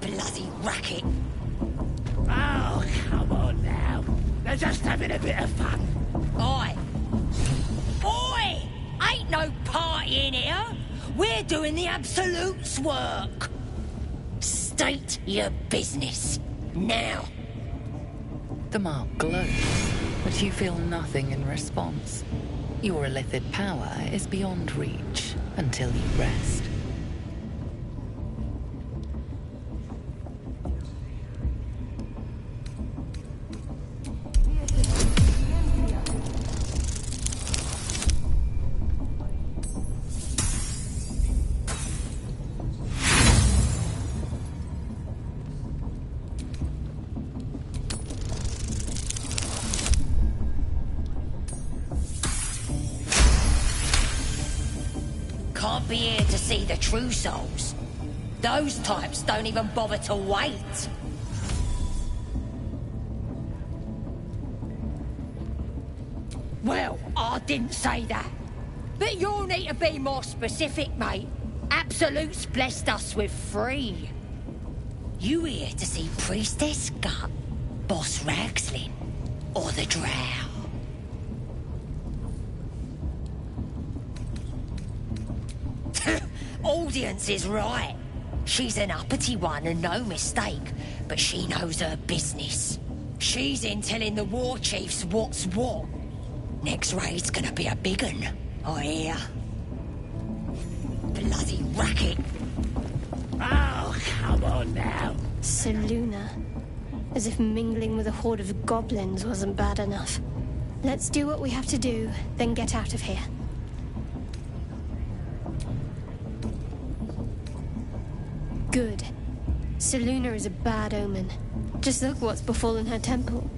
Bloody racket. Oh, come on now. They're just having a bit of fun. Oi! Oi! Ain't no party in here. We're doing the Absolute's work. State your business. Now. The mark glows, but you feel nothing in response. Your illithid power is beyond reach until you rest. Can't be here to see the true souls. Those types don't even bother to wait. Well, I didn't say that. But you'll need to be more specific, mate. Absolute's blessed us with 3. You here to see Priestess Gut, Boss Ragslin, or the Drow? Audience is right. She's an uppity one and no mistake, but she knows her business. She's in telling the war chiefs what's what. Next raid's gonna be a big un, I hear. Bloody racket. Oh, come on now. Seluna. As if mingling with a horde of goblins wasn't bad enough. Let's do what we have to do, then get out of here. Good. Seluna is a bad omen. Just look what's befallen her temple.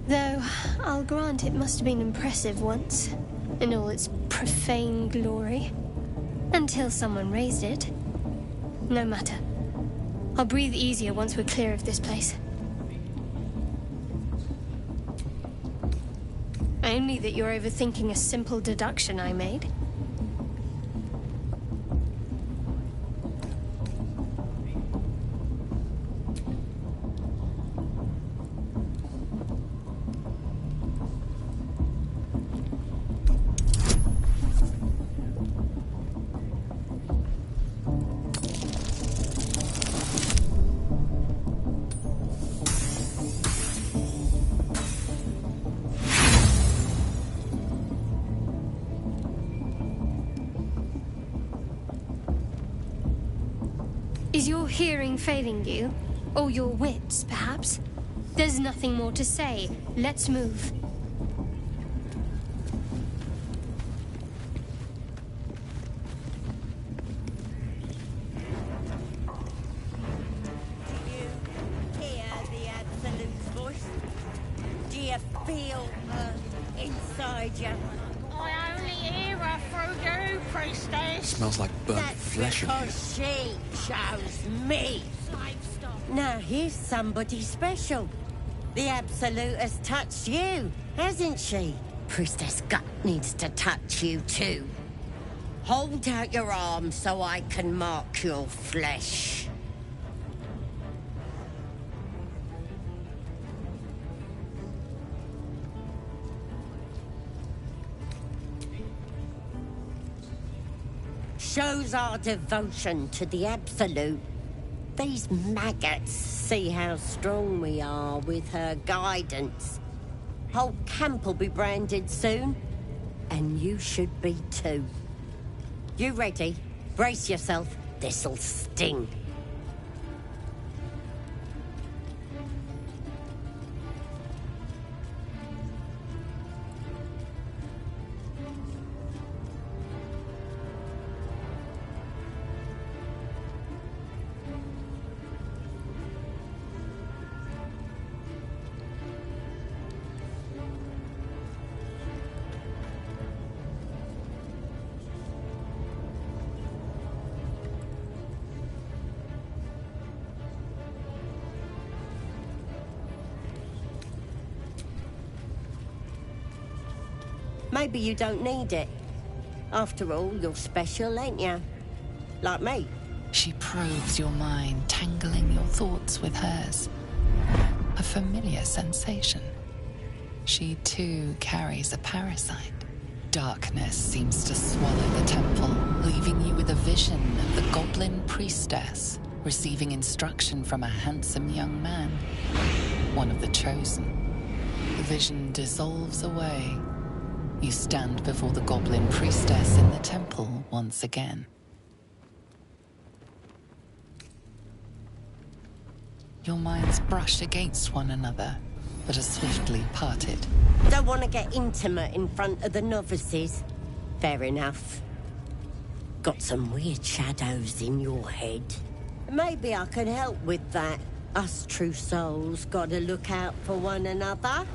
Though, I'll grant it must have been impressive once, in all its profane glory. Until someone raised it. No matter. I'll breathe easier once we're clear of this place. Only that you're overthinking a simple deduction I made. Is your hearing failing you? Or your wits, perhaps? There's nothing more to say. Let's move. Do you hear the Absolute's voice? Do you feel her inside you? I only hear her through you, priestess. Smells like burnt That's flesh in here. because she chose me. Now here's somebody special. The Absolute has touched you, hasn't she? Priestess Gut needs to touch you too. Hold out your arm so I can mark your flesh. Shows our devotion to the Absolute. These maggots see how strong we are with her guidance. Whole camp will be branded soon, and you should be too. You ready? Brace yourself. This'll sting. Maybe you don't need it. After all, you're special, ain't you? like me. She probes your mind, tangling your thoughts with hers. A familiar sensation. She too carries a parasite. Darkness seems to swallow the temple, leaving you with a vision of the goblin priestess receiving instruction from a handsome young man, one of the chosen. The vision dissolves away. You stand before the goblin priestess in the temple once again. Your minds brush against one another, but are swiftly parted. Don't want to get intimate in front of the novices. Fair enough. Got some weird shadows in your head. Maybe I can help with that. Us true souls gotta look out for one another.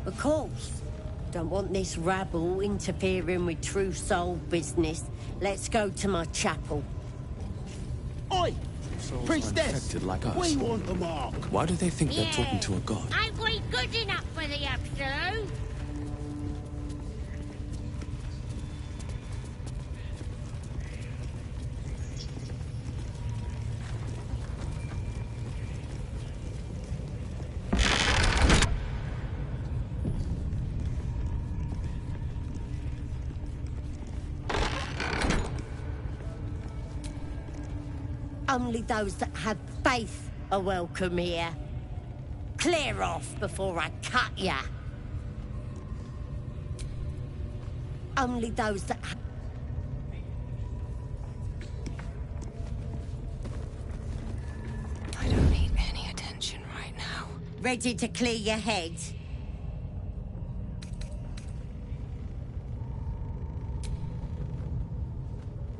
Of course. Don't want this rabble interfering with true soul business. Let's go to my chapel. Oi! Souls Priestess! infected like us. We want the mark. Why do they think they're talking to a god? Ain't we good enough for the Absolute? Only those that have faith are welcome here. Clear off before I cut ya. Only those that I don't need any attention right now. ready to clear your head.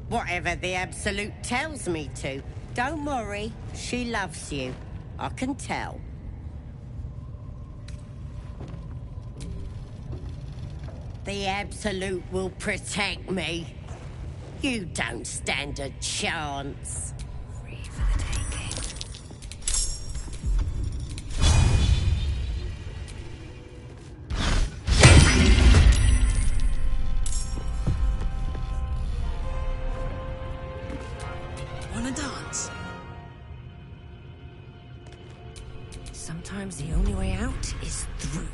Whatever the Absolute tells me to. Don't worry, she loves you. I can tell. The Absolute will protect me. You don't stand a chance. Free for the taking. Wanna dance? Sometimes the only way out is through.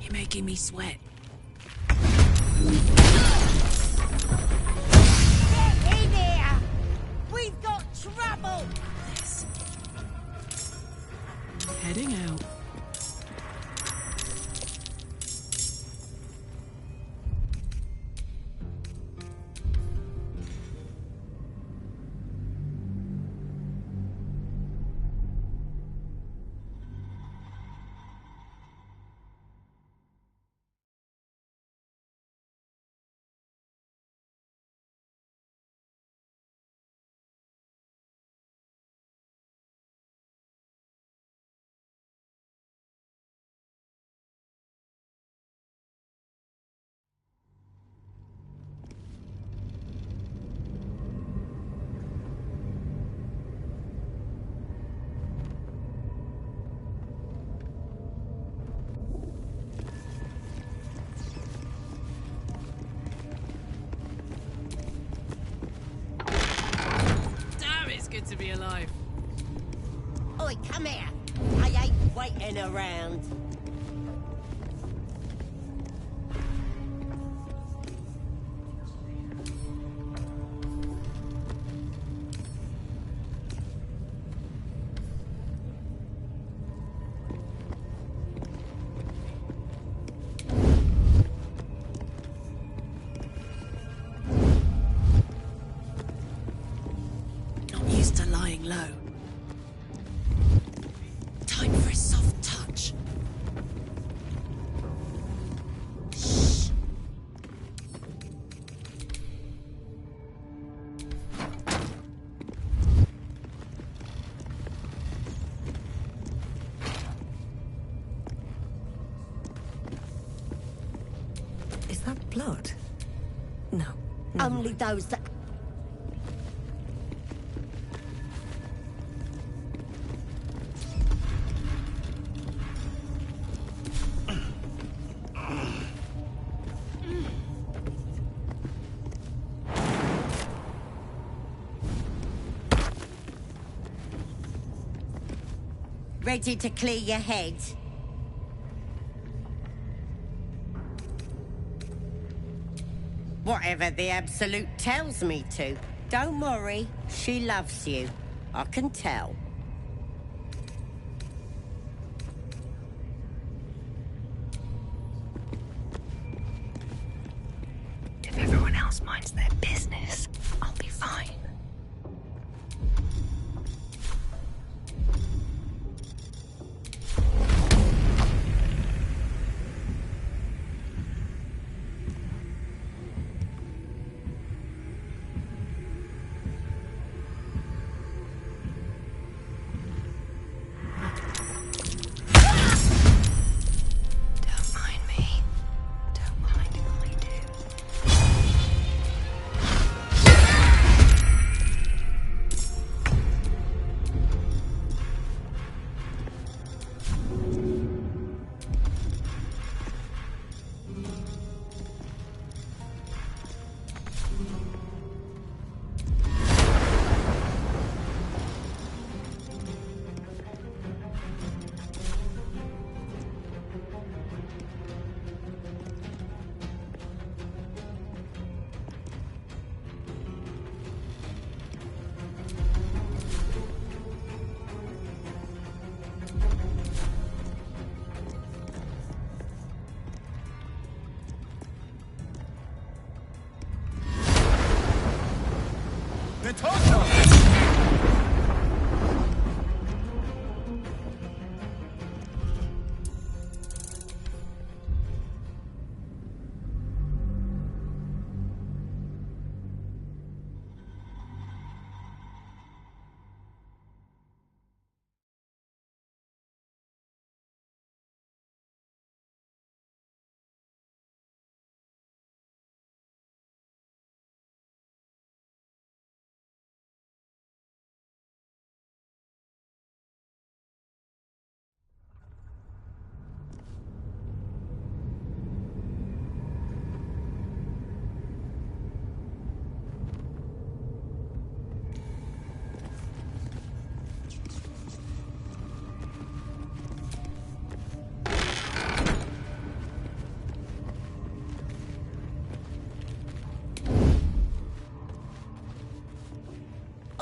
You're making me sweat. Get in here! We've got trouble! This. Heading out. be alive. Oi, come here. I ain't waiting around. Not used to lying low. Time for a soft touch. Shh. Is that blood? No. Only those that... Ready to clear your head? Whatever the Absolute tells me to. Don't worry, she loves you. I can tell. If everyone else minds their business, I'll be fine. Don't mind me. Don't mind if I do.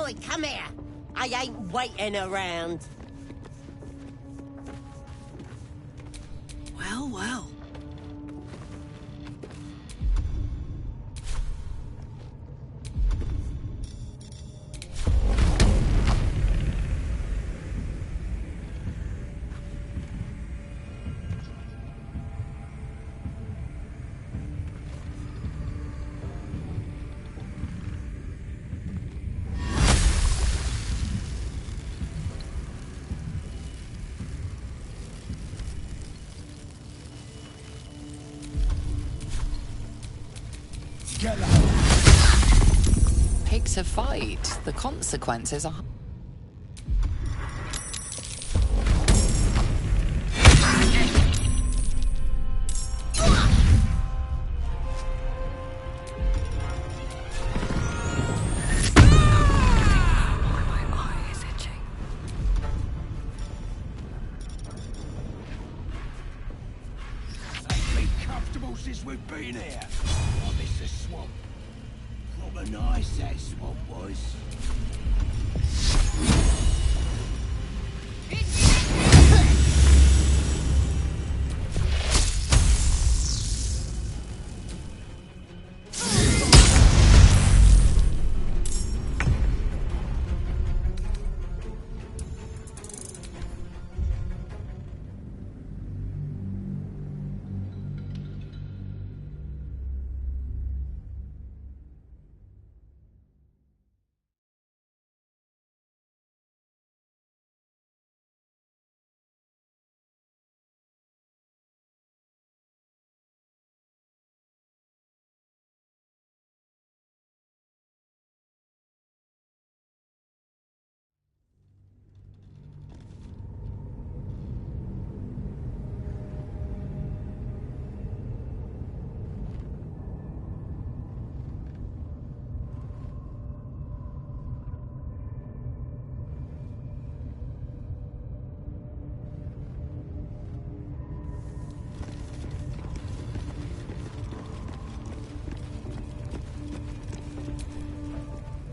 Oi, come here. I ain't waiting around. Well, well. Pick a fight. The consequences are... By my we've been here. I miss the swamp. Proper nice that swamp was.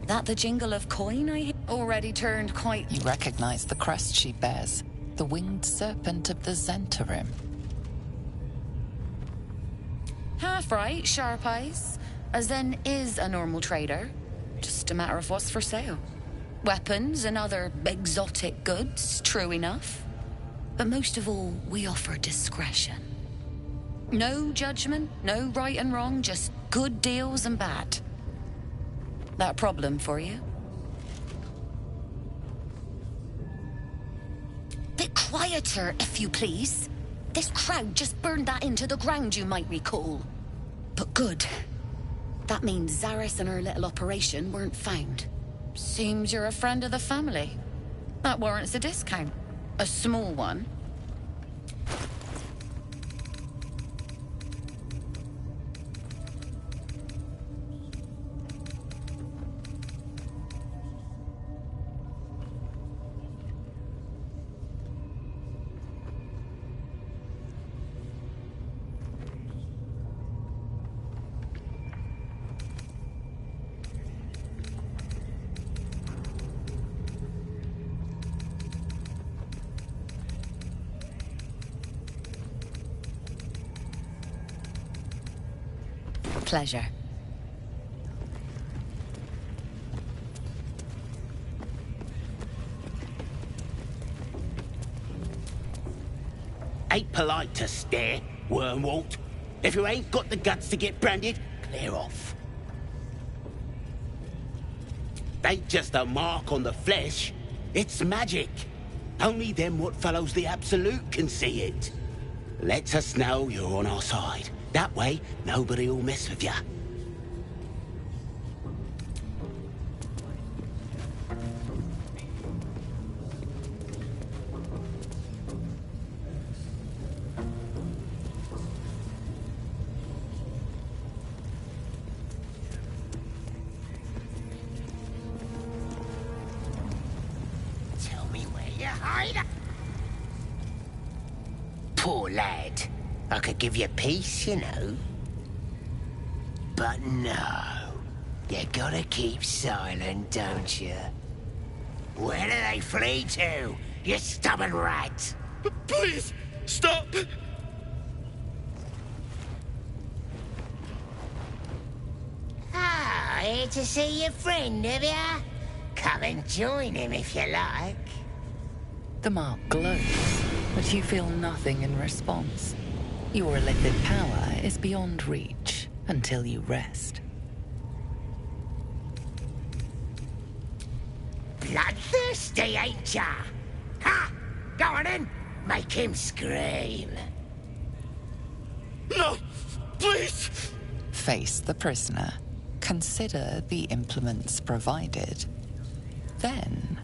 That the jingle of coin I hear? Already turned quite... You recognize the crest she bears. The winged serpent of the Zentarim. Half right, sharp eyes. A Zen is a normal trader. Just a matter of what's for sale. Weapons and other exotic goods, true enough. But most of all, we offer discretion. No judgment, no right and wrong, just good deals and bad. That problem for you? Bit quieter, if you please. This crowd just burned that into the ground, you might recall. But good. That means Zaris and her little operation weren't found. Seems you're a friend of the family. That warrants a discount. A small one. Pleasure. Ain't polite to stare, Wormwalt. If you ain't got the guts to get branded, clear off. Ain't just a mark on the flesh, it's magic. Only them what follows the Absolute can see it. Lets us know you're on our side. That way, nobody will mess with ya. Tell me where you hide. Poor lad. I could give you peace, you know. But no. You gotta keep silent, don't you? Where do they flee to, you stubborn rat? Please, stop! Ah, here to see your friend, have ya? Come and join him if you like. The mark glows, but you feel nothing in response. Your illicit power is beyond reach until you rest. Bloodthirsty, ain't ya? Ha! Go on in, make him scream. No! Please! Face the prisoner. Consider the implements provided. Then...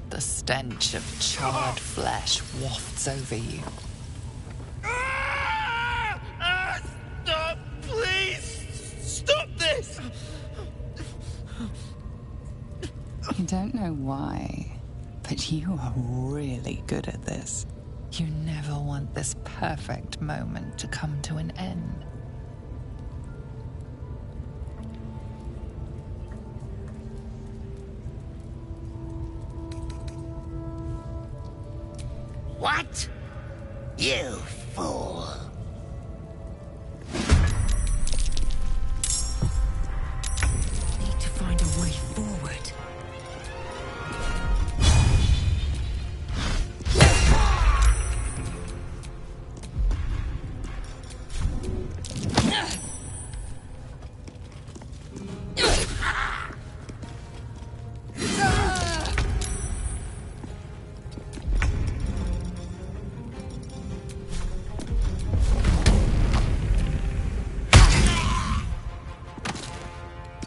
The stench of charred flesh wafts over you. Stop! Please! Stop this! You don't know why, but you are really good at this. You never want this perfect moment to come to an end. What? You fool. Need to find a way forward.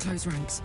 Close ranks.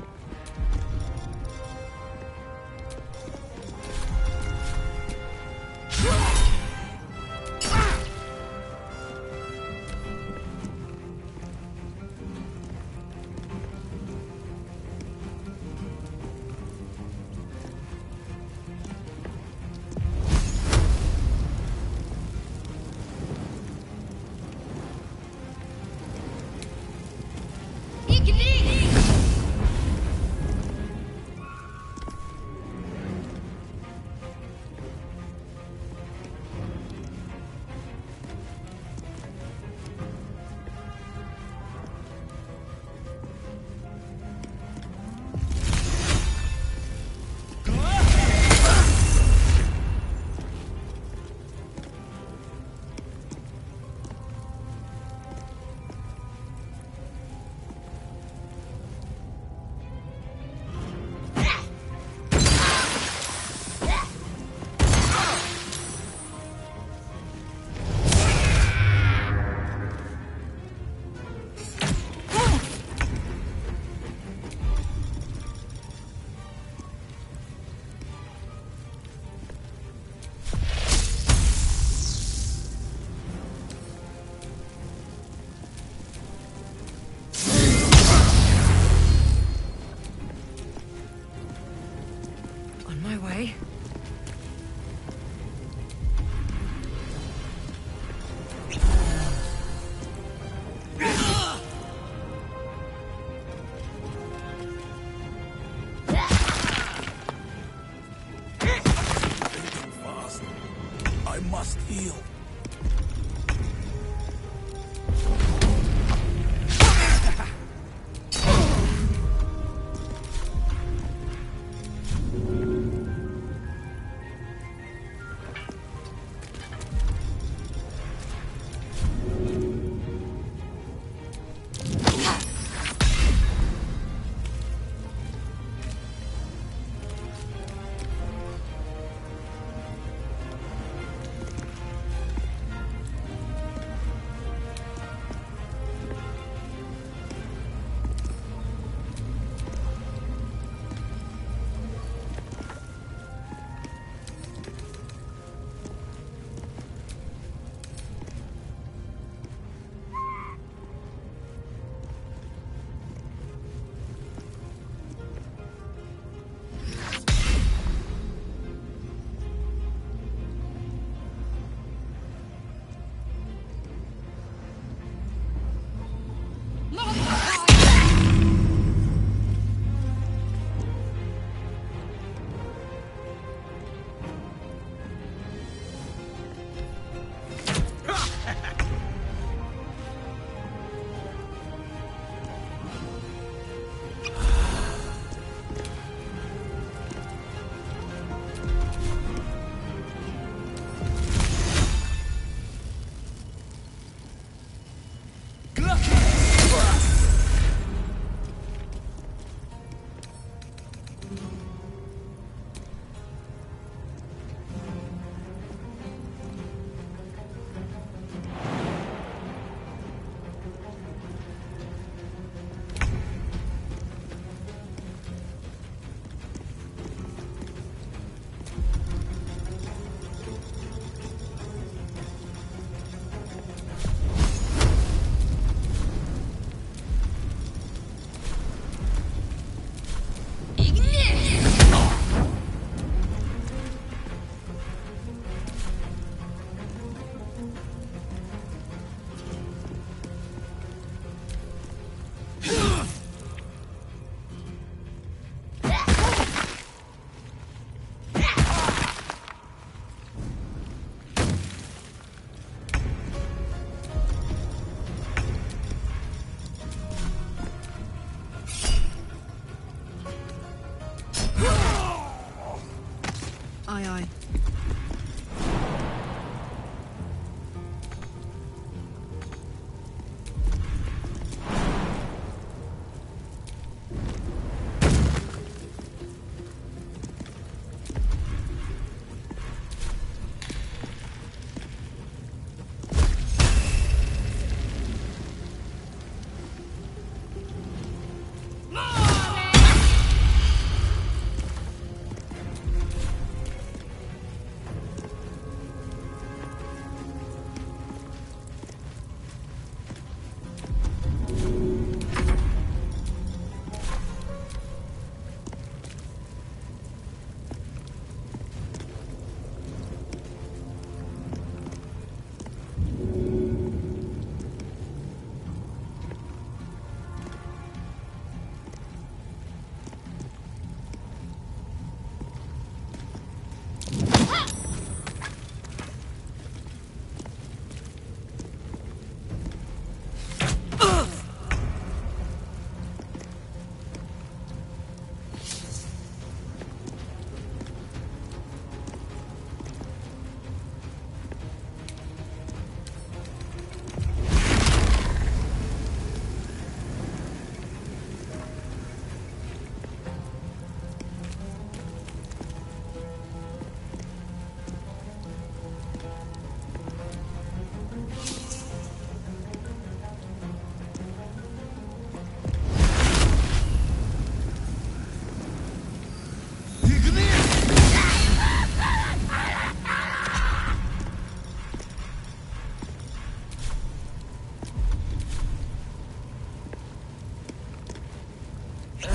Aye, aye.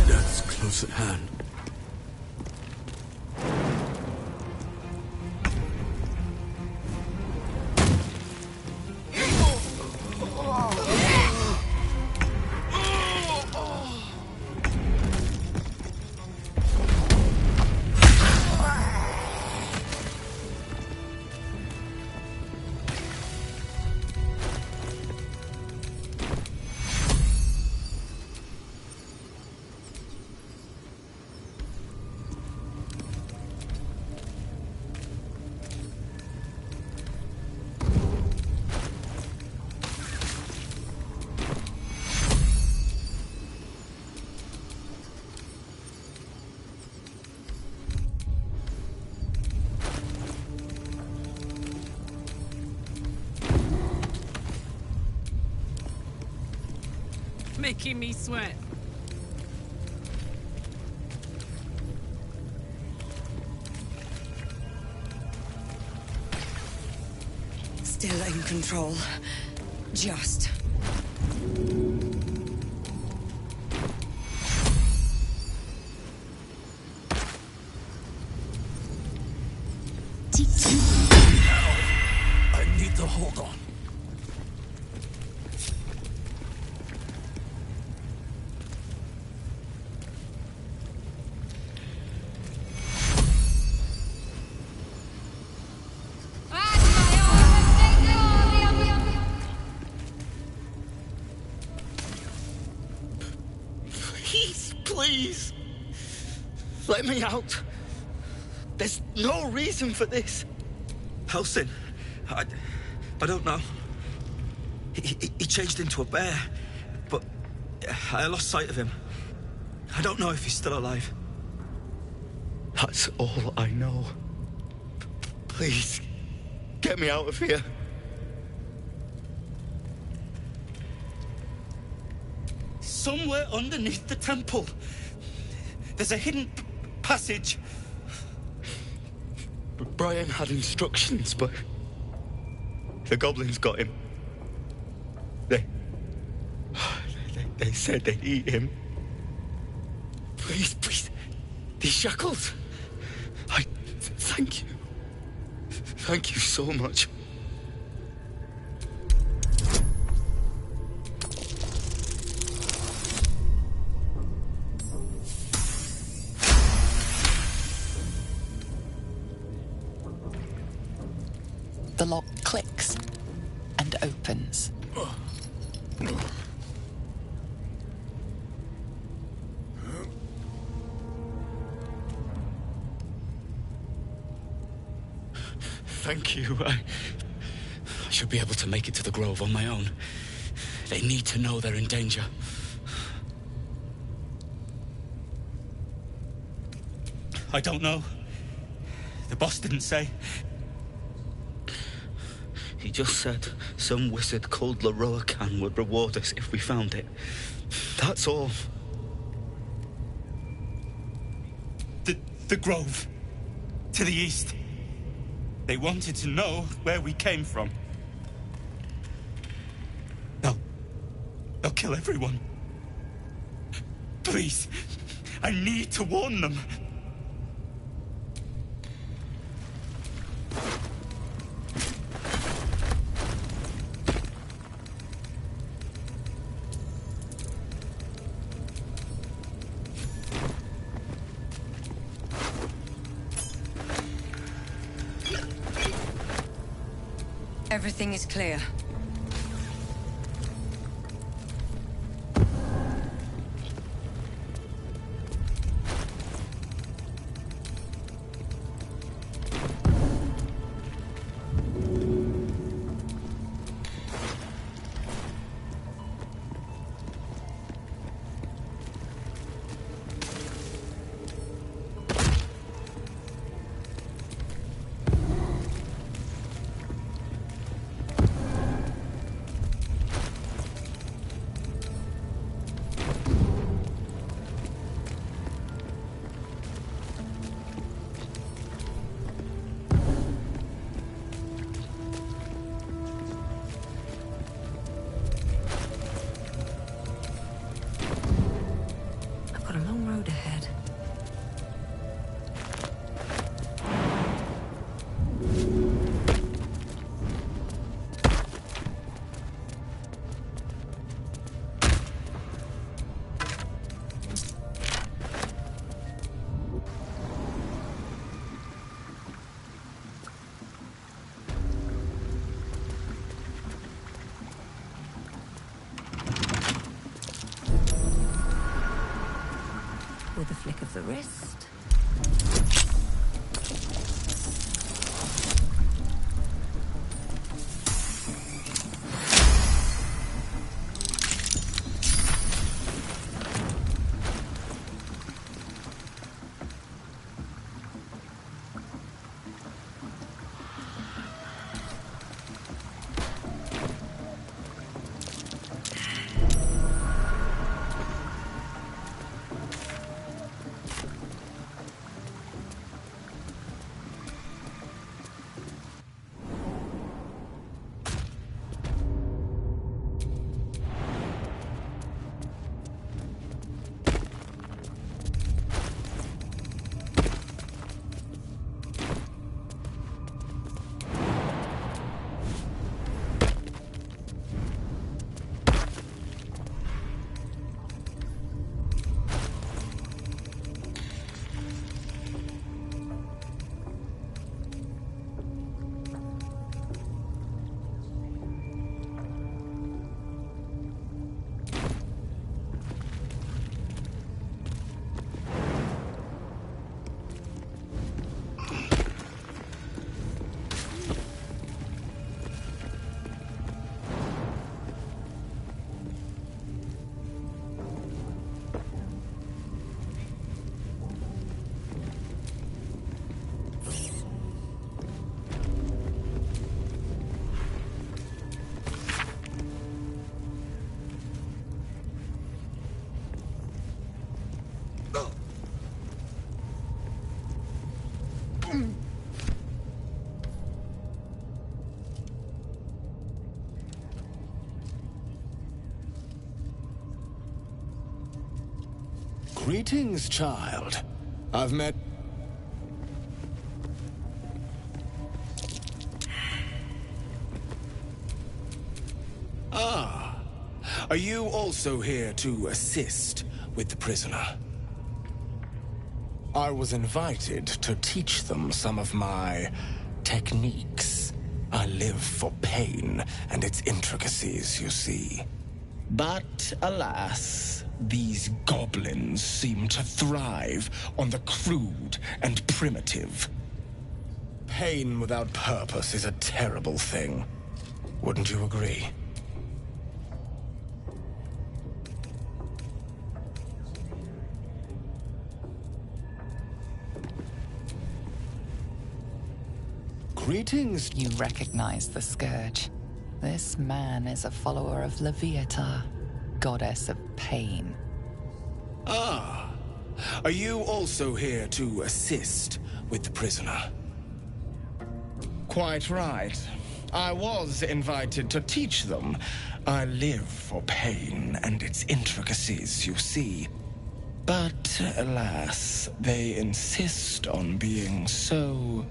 Death's close at hand. Making me sweat. Still in control. Just. I need to hold on. Please! Let me out. There's no reason for this. Helsing, I don't know. He changed into a bear, but I lost sight of him. I don't know if he's still alive. That's all I know. Please, get me out of here. Somewhere underneath the temple, there's a hidden passage. Brian had instructions, but the goblins got him. They said they'd eat him. Please, these shackles. Thank you. Thank you so much. The lock clicks and opens. Thank you. I should be able to make it to the Grove on my own. They need to know they're in danger. I don't know. The boss didn't say. He just said some wizard called Leroacan would reward us if we found it. That's all. The Grove. To the east. They wanted to know where we came from. They'll kill everyone. Please, I need to warn them. Everything is clear. With a flick of the wrist. Greetings, child. I've met... Ah. Are you also here to assist with the prisoner? I was invited to teach them some of my techniques. I live for pain and its intricacies, you see. But alas, these goblins seem to thrive on the crude and primitive. Pain without purpose is a terrible thing. Wouldn't you agree? Greetings. You recognize the Scourge. This man is a follower of Leviatha, goddess of pain. Ah, are you also here to assist with the prisoner? Quite right. I was invited to teach them. I live for pain and its intricacies, you see. But, alas, they insist on being so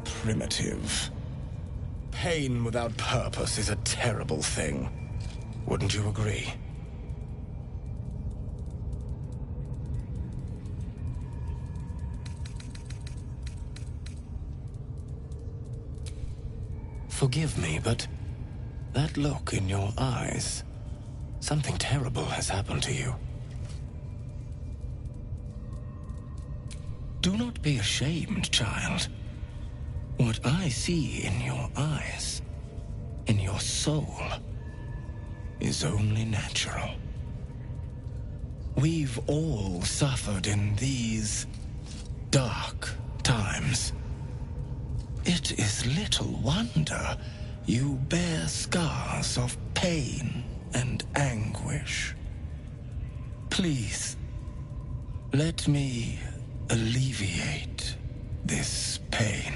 primitive. Pain without purpose is a terrible thing. Wouldn't you agree? Forgive me, but that look in your eyes, something terrible has happened to you. Do not be ashamed, child. What I see in your eyes, in your soul, is only natural. We've all suffered in these dark times. It is little wonder you bear scars of pain and anguish. Please, let me alleviate this pain.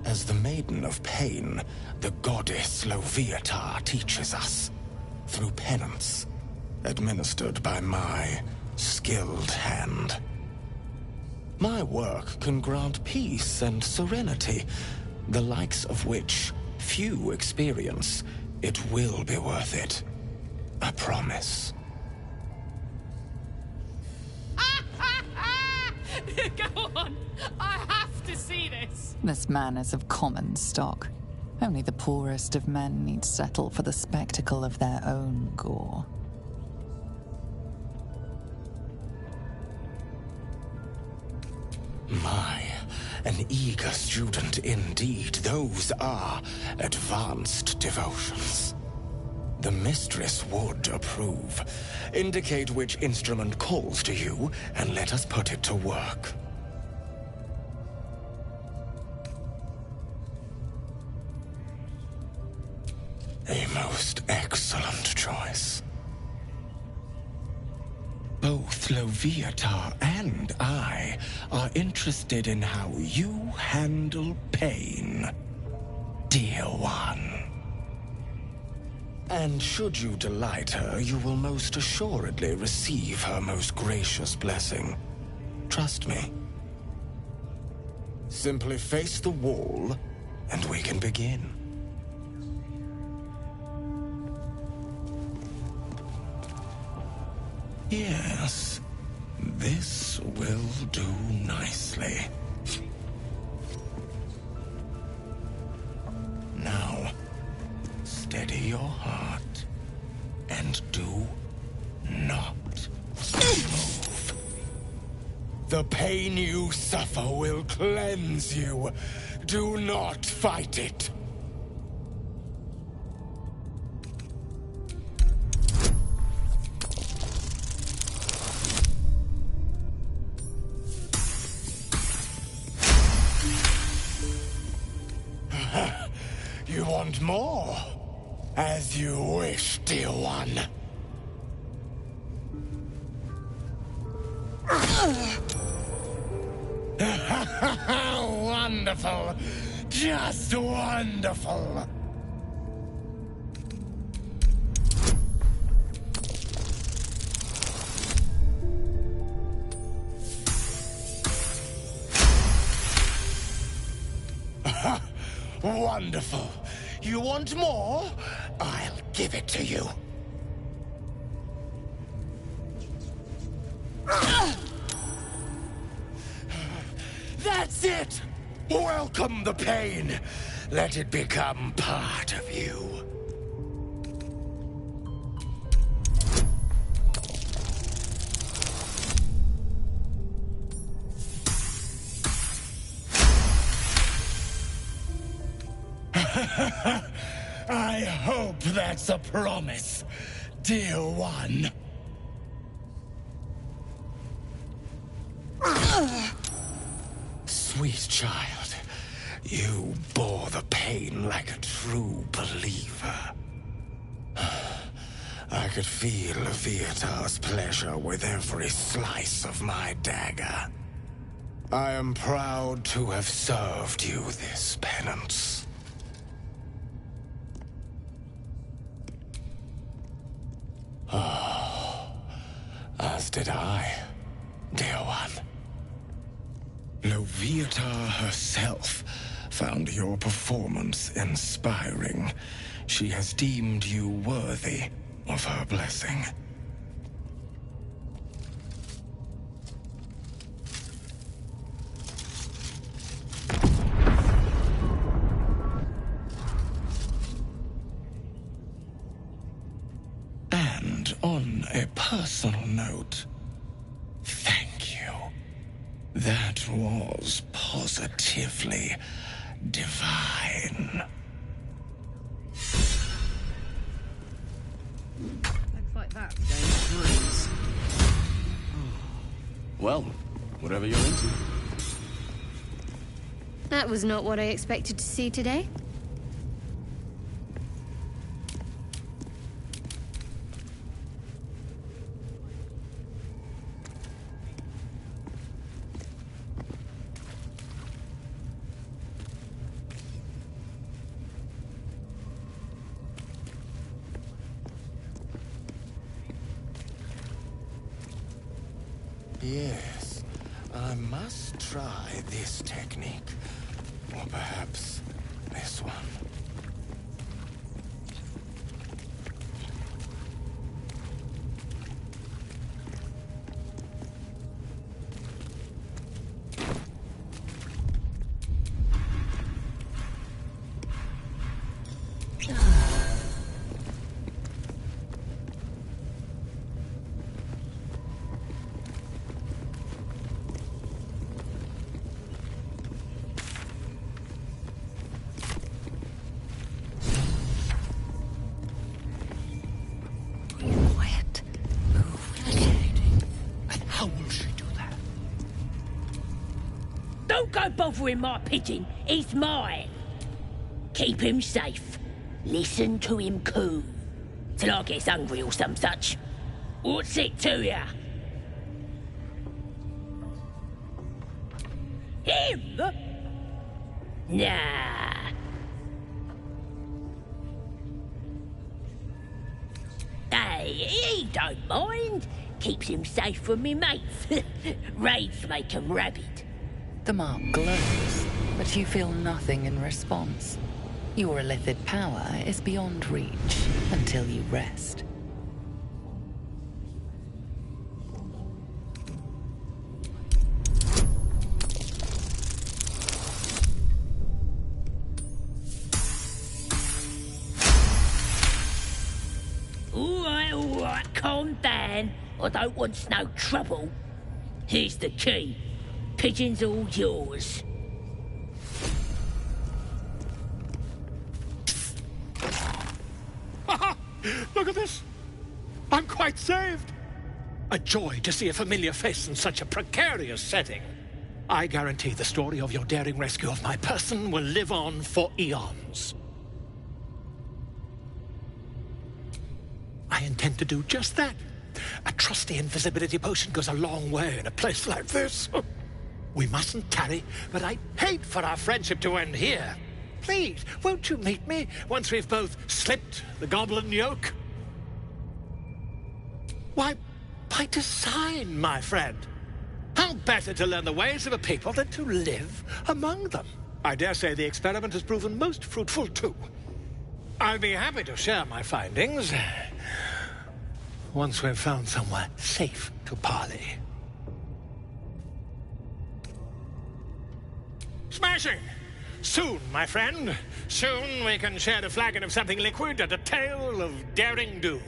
As the Maiden of Pain, the goddess Leviatha teaches us through penance, administered by my skilled hand. My work can grant peace and serenity, the likes of which few experience. It will be worth it. I promise. Go on! I have to see this! This man is of common stock. Only the poorest of men need settle for the spectacle of their own gore. My, an eager student indeed. Those are advanced devotions. The mistress would approve. Indicate which instrument calls to you, and let us put it to work. A most excellent choice. Both Leviatha and I are interested in how you handle pain, dear one. And should you delight her, you will most assuredly receive her most gracious blessing. Trust me. Simply face the wall, and we can begin. Yes, this will do nicely. Now, steady your heart and do not move. The pain you suffer will cleanse you. Do not fight it. You want more? As you wish, dear one. Wonderful. Just wonderful. Wonderful. You want more? I'll give it to you. That's it! Welcome the pain. Let it become part of you. that's a promise, dear one. Sweet child, you bore the pain like a true believer. I could feel Leviatar's pleasure with every slice of my dagger. I am proud to have served you this penance. Oh, as did I, dear one. Leviatar herself found your performance inspiring. She has deemed you worthy of her blessing. And on a personal note, thank you. That was positively divine. Looks like that's going through. Well, whatever you're into. That was not what I expected to see today. Yes, I must try this technique. Or perhaps this one. Don't go bothering my pigeon. He's mine. Keep him safe. Listen to him coo. Till I gets hungry or some such. What's it to ya? Him? Nah. Hey, he don't mind. Keeps him safe from me mates. Raids make him rabid. The mark glows, but you feel nothing in response. Your illithid power is beyond reach until you rest. All right, calm down. I don't want no trouble. Here's the key. Pigeon's all yours. Look at this. I'm quite saved. A joy to see a familiar face in such a precarious setting. I guarantee the story of your daring rescue of my person will live on for eons. I intend to do just that. A trusty invisibility potion goes a long way in a place like this. We mustn't tarry, but I'd hate for our friendship to end here. Please, won't you meet me once we've both slipped the goblin yoke? Why, by design, my friend. How better to learn the ways of a people than to live among them? I dare say the experiment has proven most fruitful, too. I'll be happy to share my findings once we've found somewhere safe to parley. Smashing! Soon, my friend. Soon we can share a flagon of something liquid and a tale of daring do.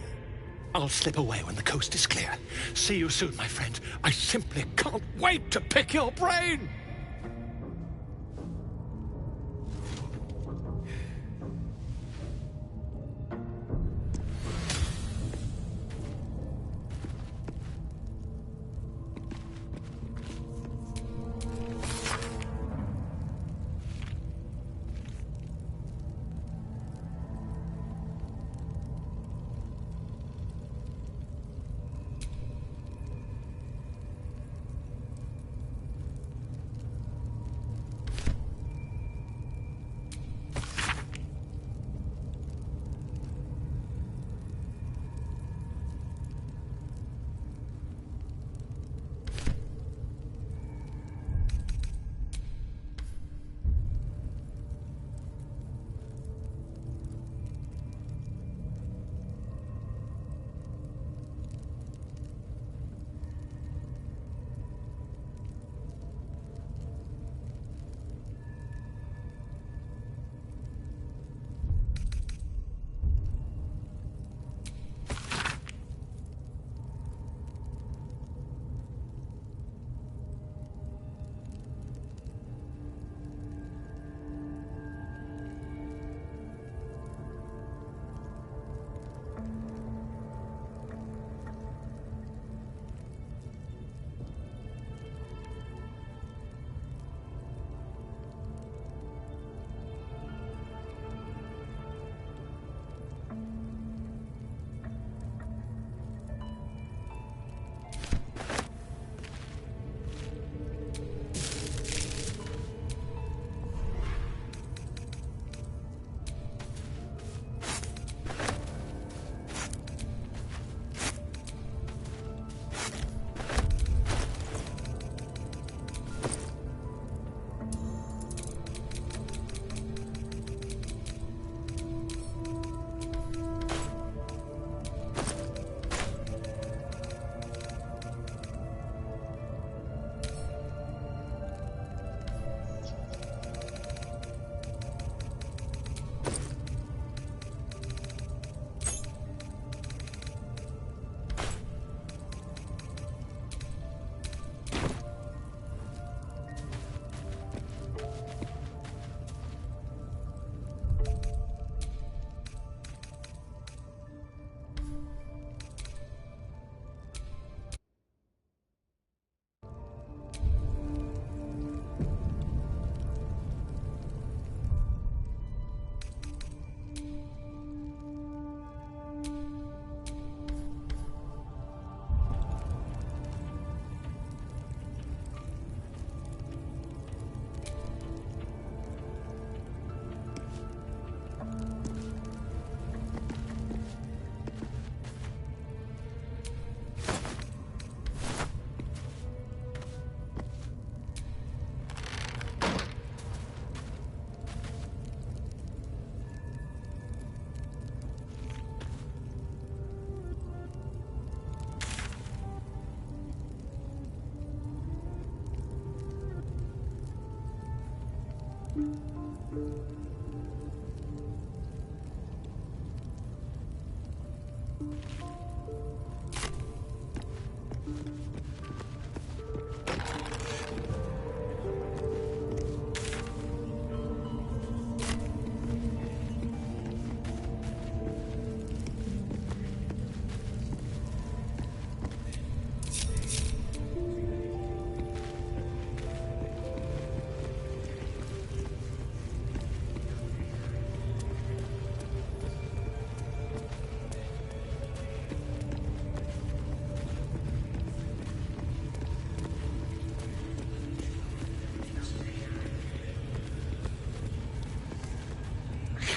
I'll slip away when the coast is clear. See you soon, my friend. I simply can't wait to pick your brain!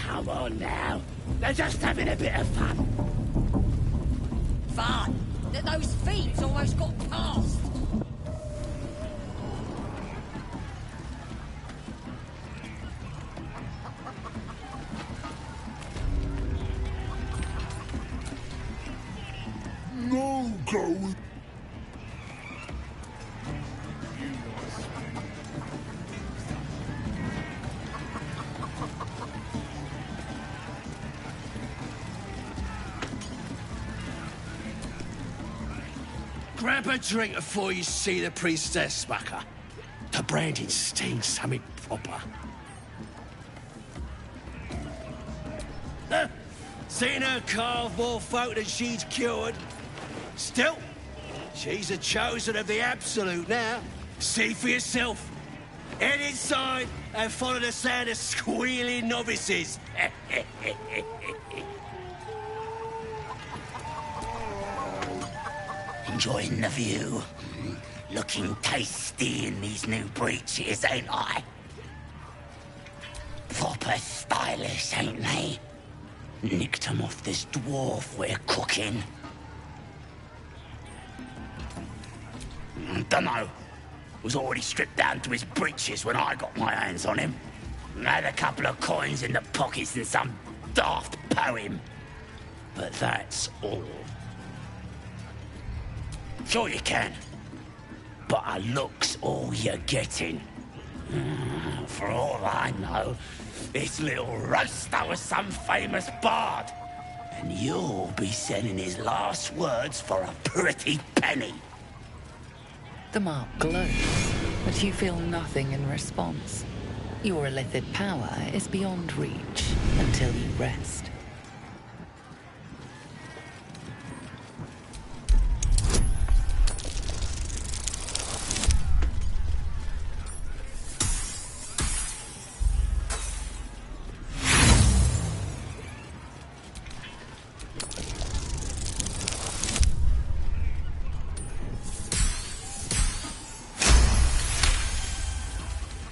Come on now. They're just having a bit of fun. Fun? Those thieves almost got past. No go. Grab a drink before you see the priestess, Mucker. The branding stinks something proper. Seen her carve more folk than she's cured. Still, she's a chosen of the Absolute now. See for yourself. Head inside and follow the sound of squealing novices. Enjoying the view. Looking tasty in these new breeches, ain't I? Proper stylish, ain't they? Nicked 'em off this dwarf we're cooking. Dunno. Was already stripped down to his breeches when I got my hands on him. Had a couple of coins in the pockets and some daft poem. But that's all. Sure you can. But a look's all you're getting. For all I know, this little roaster was some famous bard. And you'll be sending his last words for a pretty penny. The mark glows, but you feel nothing in response. Your illithid power is beyond reach until you rest.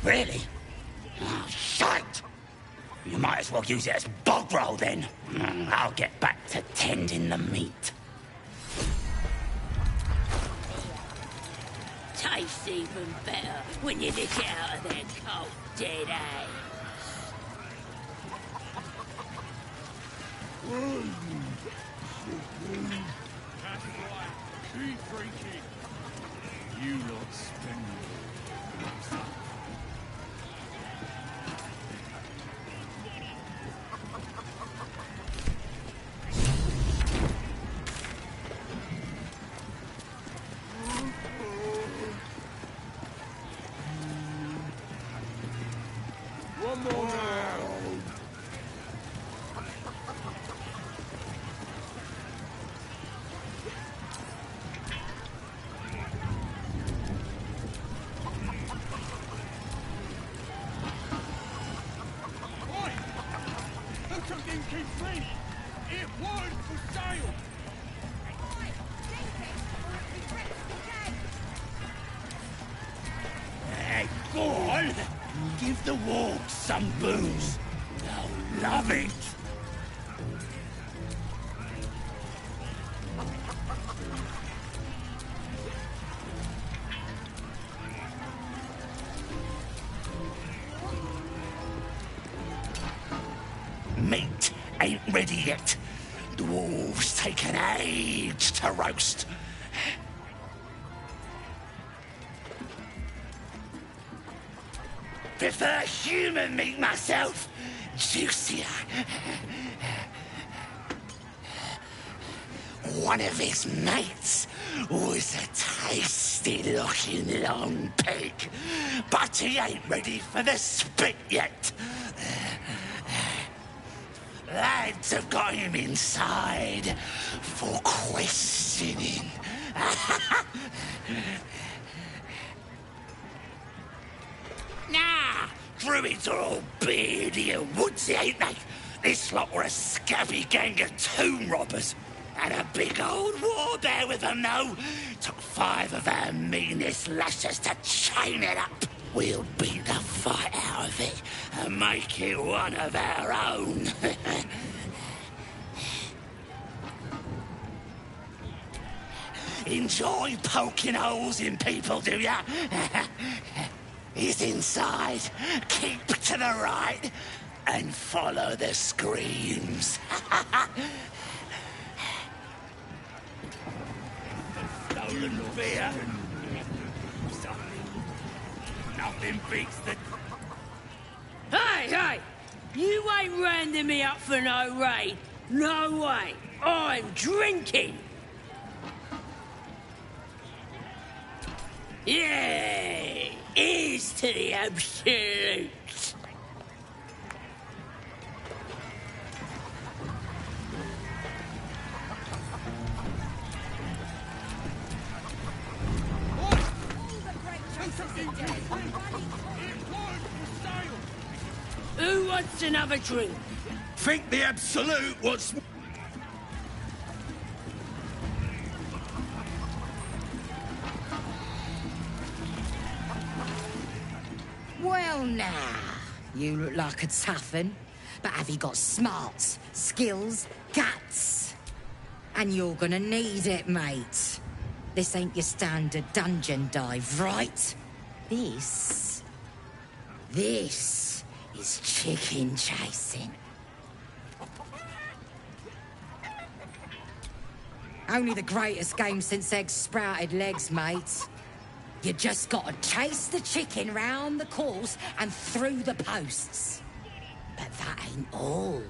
Really? Oh, shite! You might as well use it as bog roll then. I'll get back to tending the meat. Tastes even better when you lick it out of their cold dead eggs. You lot spend one more round. It was for sale! Hey, go on! Give the wargs some booze. They'll love it. Meat ain't ready yet. The wolves take an age to roast. prefer human meat myself. Juicier. One of his mates was a tasty-looking long pig, but he ain't ready for the spit yet. Lads have got him inside for questioning. Nah, druids are all beardy and woodsy, ain't they? This lot were a scabby gang of tomb robbers. And a big old war bear with them, though. Took 5 of our meanest lashes to chain it up. We'll beat the fight out of it and make it one of our own. Enjoy poking holes in people, do ya? He's inside. Keep to the right and follow the screams. Stolen beer. Nothing beats the... Hey! You ain't rounding me up for no raid. No way. I'm drinking. Yeah! Here's to the absolute. Who wants another drink? Think the Absolute wants... Well, now, you look like a tough un, but have you got smarts, skills, guts? And you're gonna need it, mate. This ain't your standard dungeon dive, right? This is chicken chasing. Only the greatest game since eggs sprouted legs, mate. You just gotta chase the chicken round the course and through the posts. But that ain't all.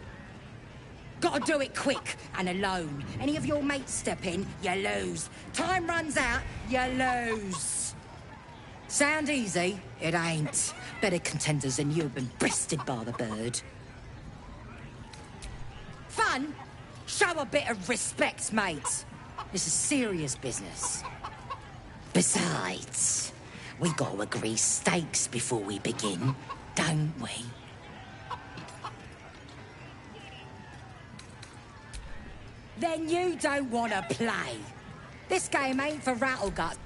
Gotta do it quick and alone. Any of your mates step in, you lose. Time runs out, you lose. Sound easy? It ain't. Better contenders than you have been breasted by the bird. Fun? Show a bit of respect, mate. This is serious business. Besides, we gotta agree stakes before we begin, don't we? Then you don't wanna play. This game ain't for rattleguts.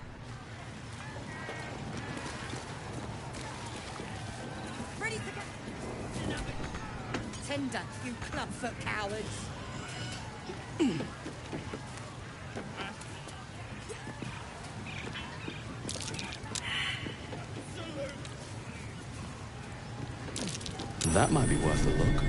Ready to go? Tender, you clubfoot cowards. That might be worth a look.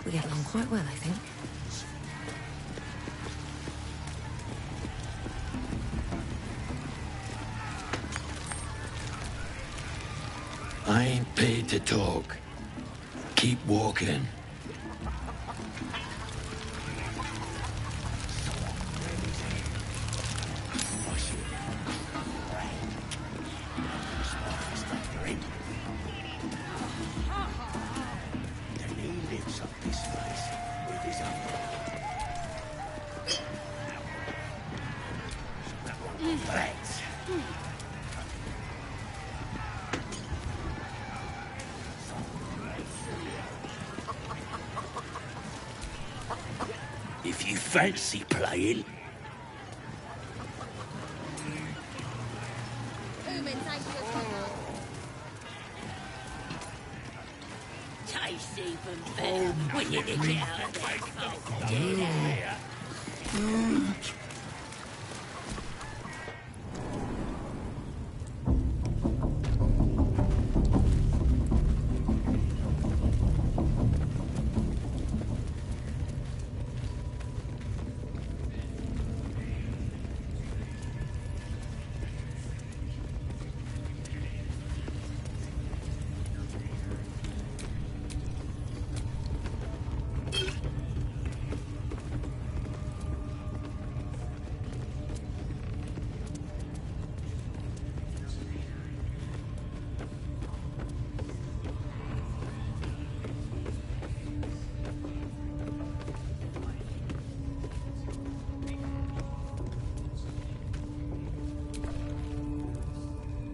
We get along quite well, I think. I ain't paid to talk. Keep walking. fancy playing? Tastes even better when you lick it out of their mouth.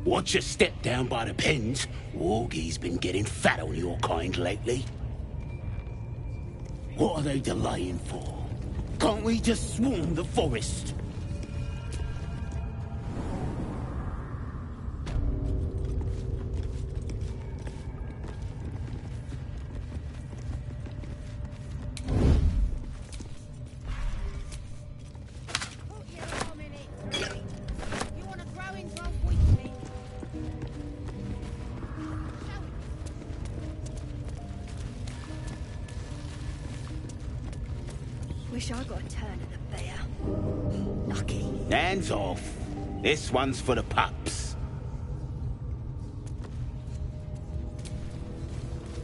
Once you step down by the pens, Wargie's been getting fat on your kind lately. What are they delaying for? Can't we just swarm the forest? Wish I got a turn at the bear. Lucky. Hands off. This one's for the pups.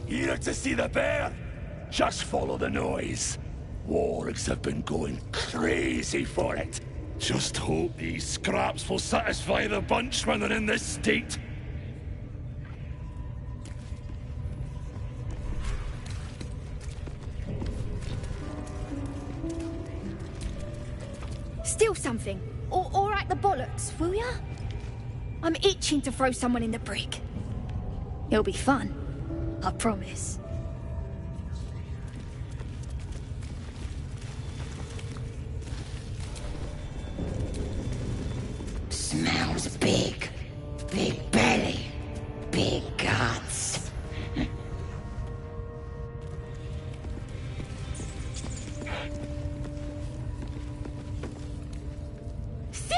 Here to see the bear? Just follow the noise. Wargs have been going crazy for it. Just hope these scraps will satisfy the bunch when they're in this state. Steal something. Or at the bollocks, will ya? I'm itching to throw someone in the brig. It'll be fun. I promise. Smells big. Big belly. Big guts. See?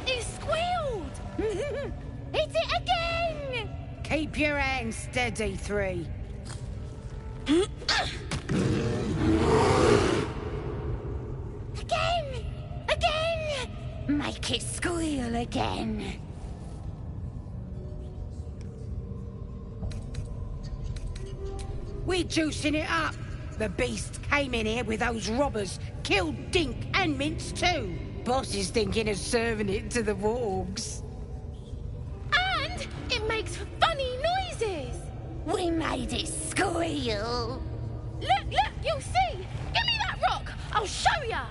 It squealed! Hit it again! Keep your hands steady, Three. Again! Again! Make it squeal again. We're juicing it up. The beast came in here with those robbers, killed Dink and Mince too. Boss is thinking of serving it to the wargs. And it makes funny noises! We made it squeal. Look, you'll see! Give me that rock! I'll show ya!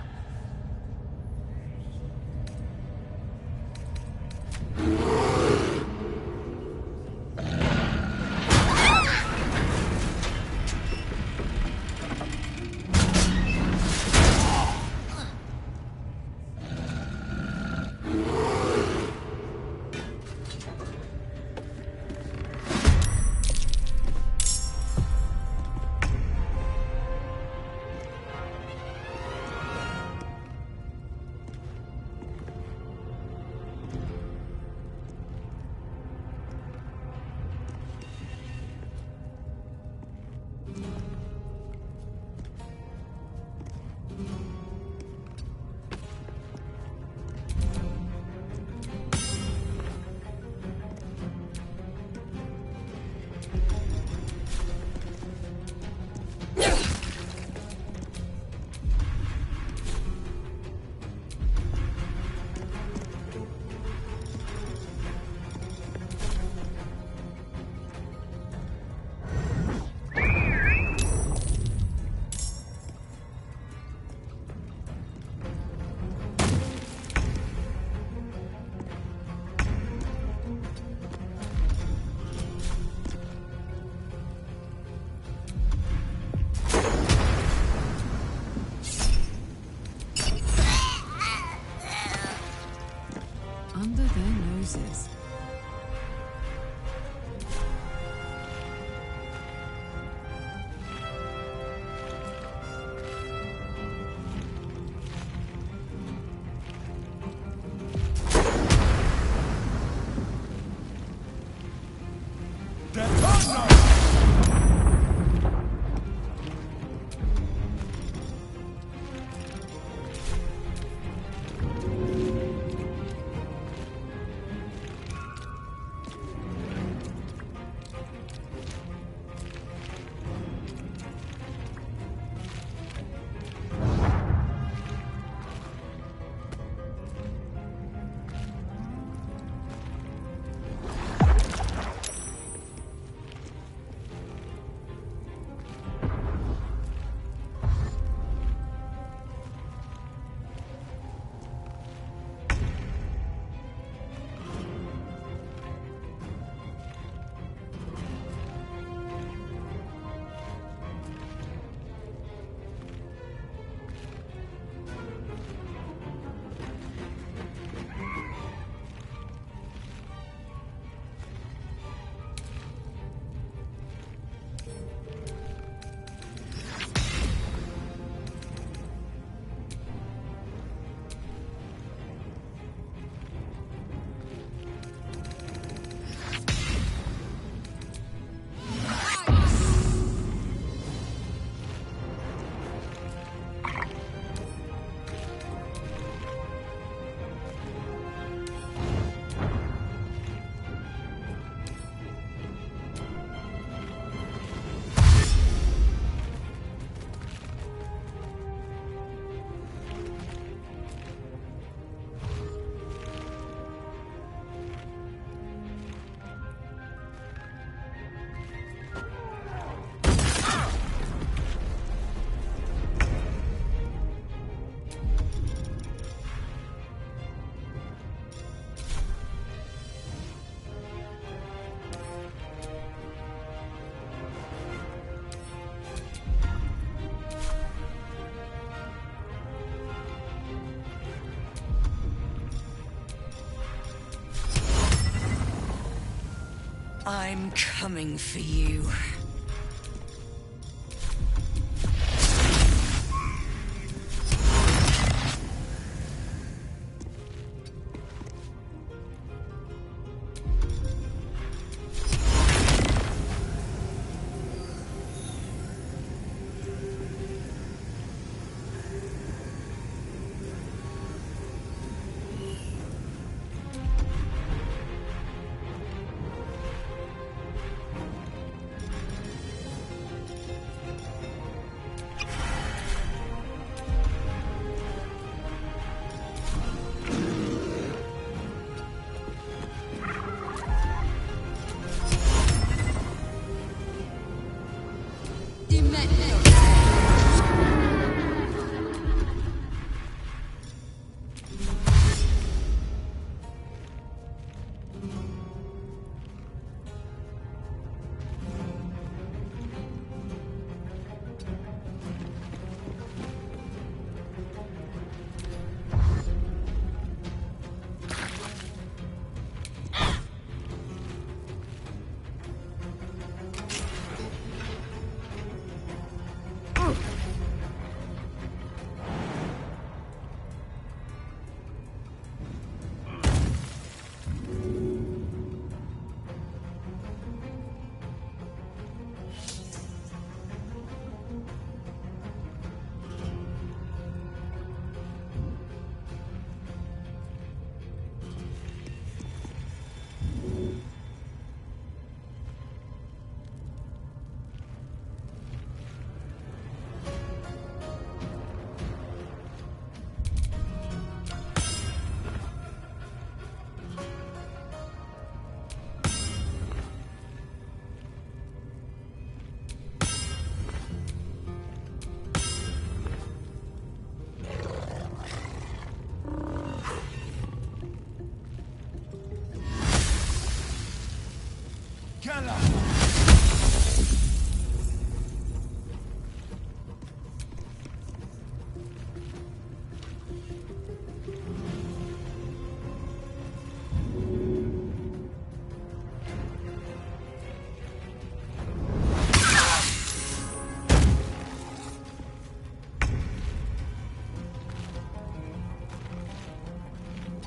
I'm coming for you.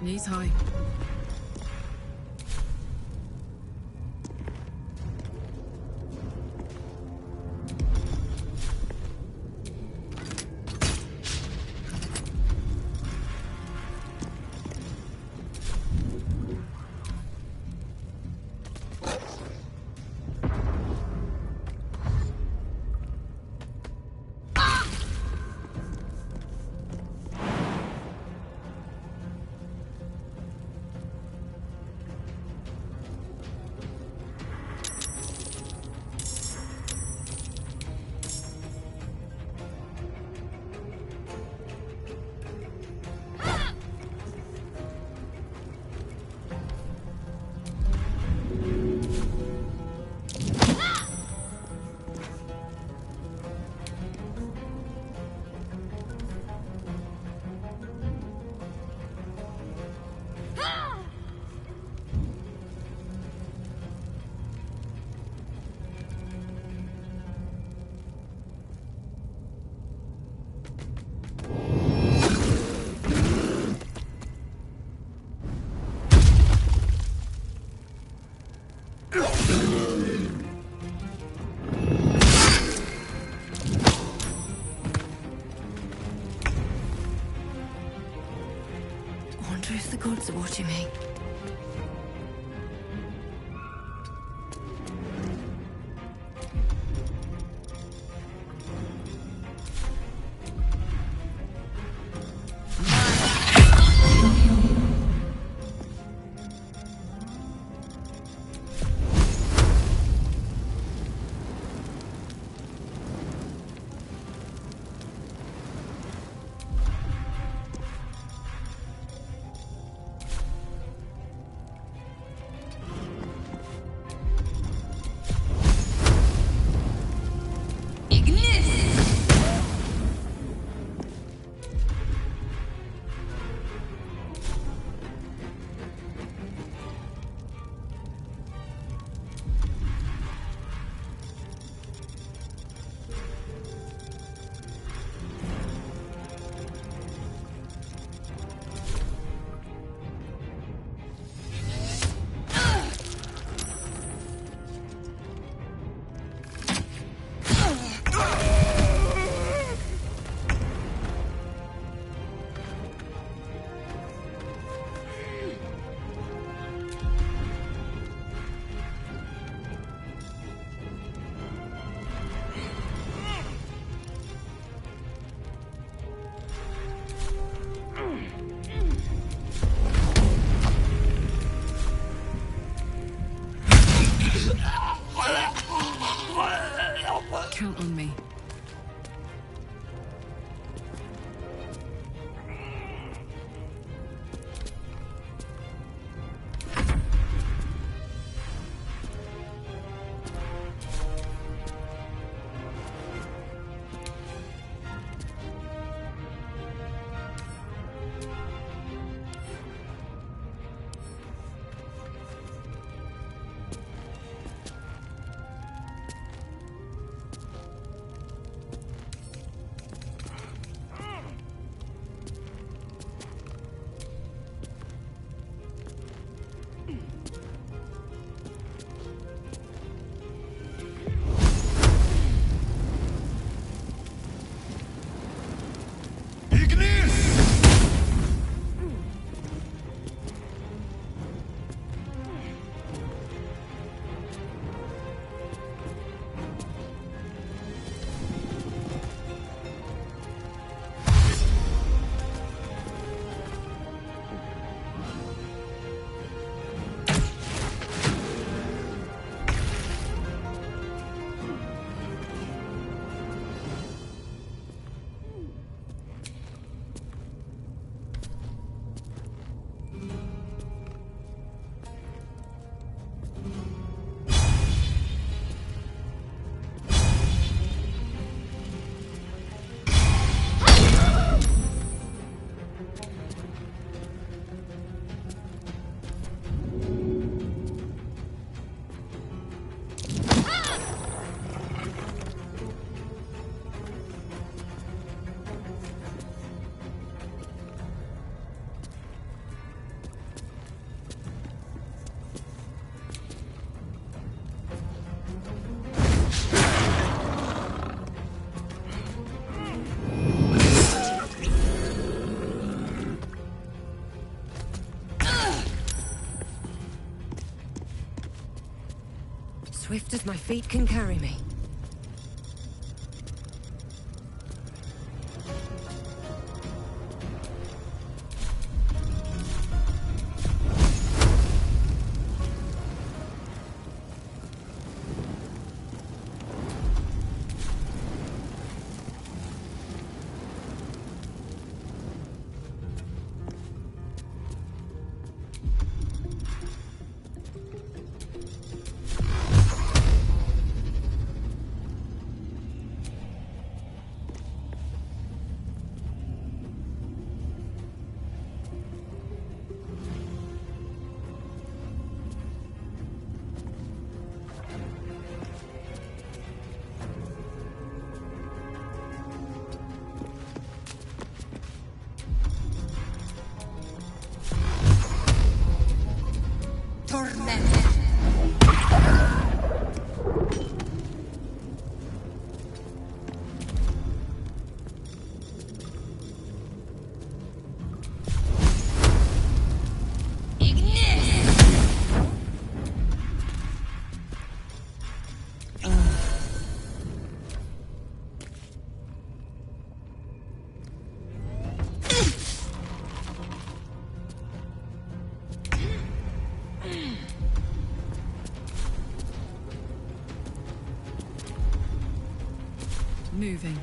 Knees high. Wonder if the gods are watching me. Count on me. Swift as my feet can carry me. Moving.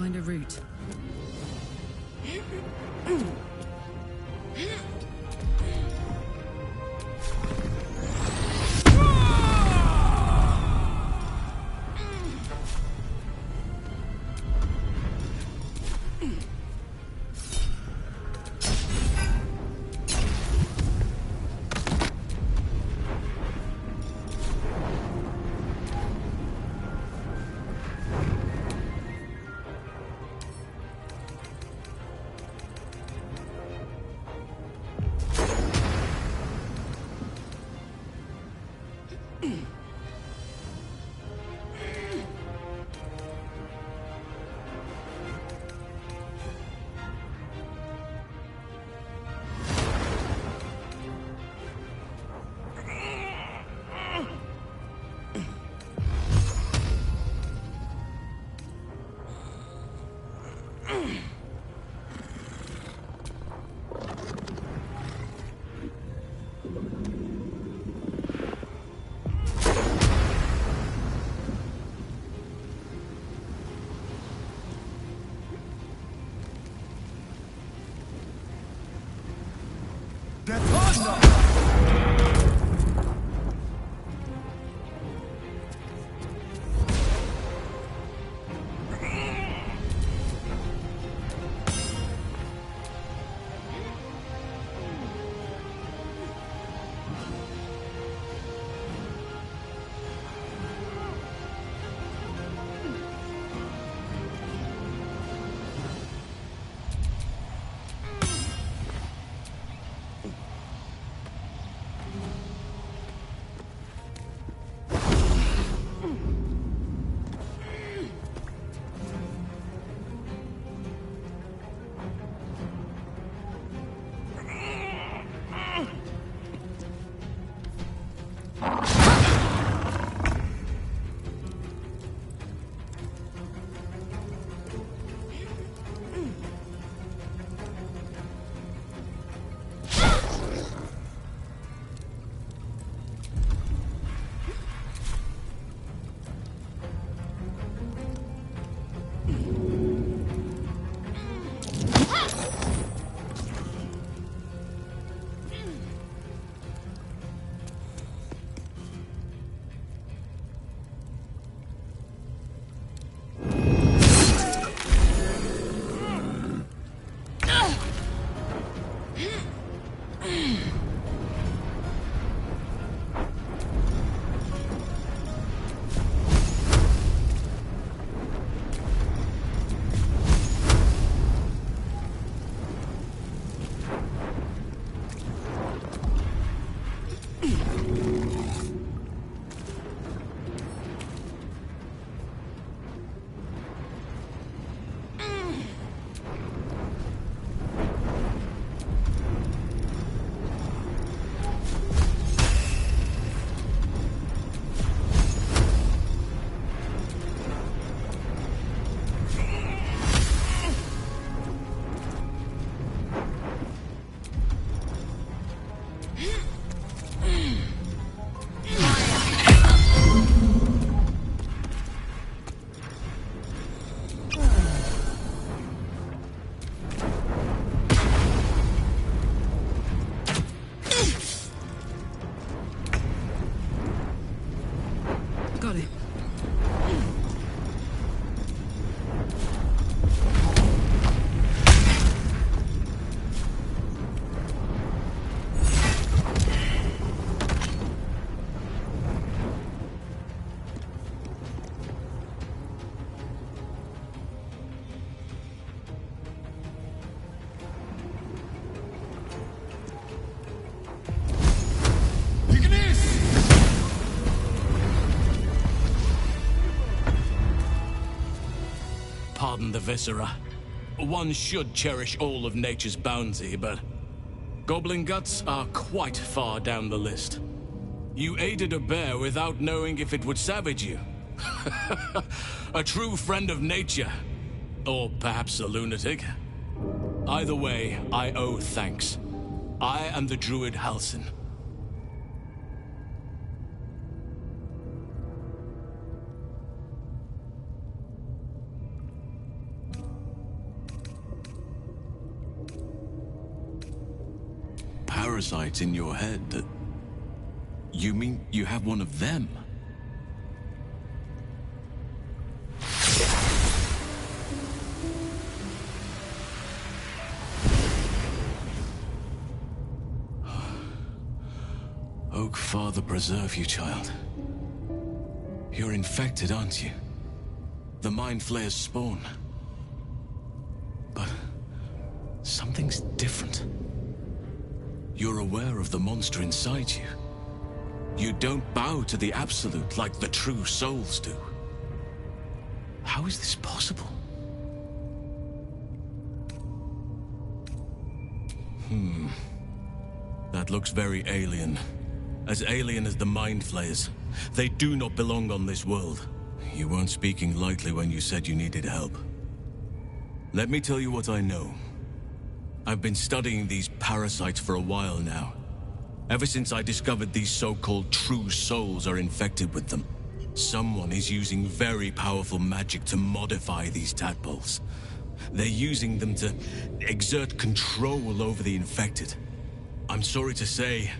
find a route. Pardon the viscera. One should cherish all of nature's bounty, but goblin guts are quite far down the list. You aided a bear without knowing if it would savage you. A true friend of nature. Or perhaps a lunatic. Either way, I owe thanks. I am the druid Halsin. parasites in your head that... You mean you have one of them? Oak Father preserve you, child. You're infected, aren't you? The Mind Flayer's spawn. But something's different. You're aware of the monster inside you. You don't bow to the Absolute like the true souls do. How is this possible? That looks very alien. As alien as the Mind Flayers. They do not belong on this world. You weren't speaking lightly when you said you needed help. Let me tell you what I know. I've been studying these parasites for a while now. Ever since I discovered these so-called true souls are infected with them. Someone is using very powerful magic to modify these tadpoles. They're using them to exert control over the infected. I'm sorry to say,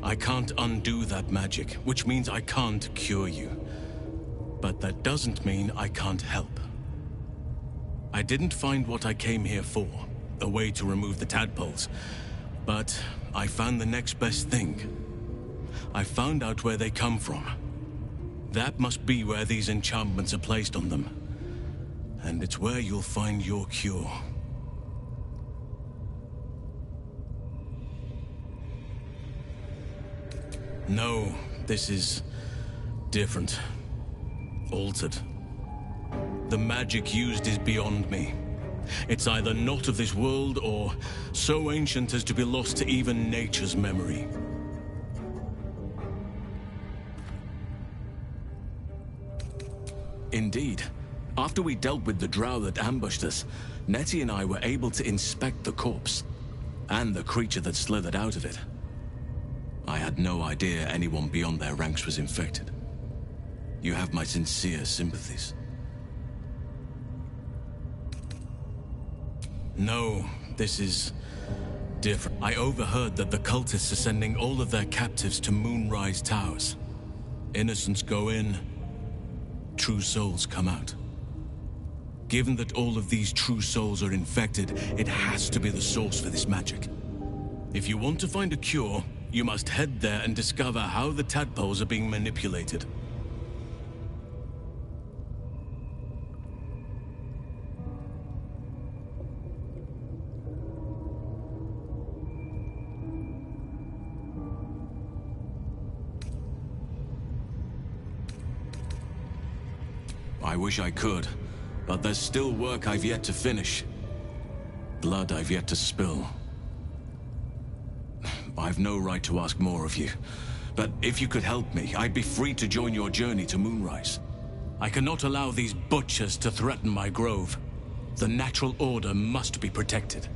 I can't undo that magic, which means I can't cure you. But that doesn't mean I can't help. I didn't find what I came here for, a way to remove the tadpoles, but I found the next best thing. I found out where they come from. That must be where these enchantments are placed on them. And it's where you'll find your cure. No, this is different. Altered. The magic used is beyond me. It's either not of this world or so ancient as to be lost to even nature's memory. Indeed. After we dealt with the drow that ambushed us, Nettie and I were able to inspect the corpse, and the creature that slithered out of it. I had no idea anyone beyond their ranks was infected. You have my sincere sympathies. No, this is different. I overheard that the cultists are sending all of their captives to Moonrise Towers. Innocents go in, true souls come out. Given that all of these true souls are infected, it has to be the source for this magic. If you want to find a cure, you must head there and discover how the tadpoles are being manipulated. I wish I could, but there's still work I've yet to finish. Blood I've yet to spill. I've no right to ask more of you, but if you could help me, I'd be free to join your journey to Moonrise. I cannot allow these butchers to threaten my grove. The natural order must be protected.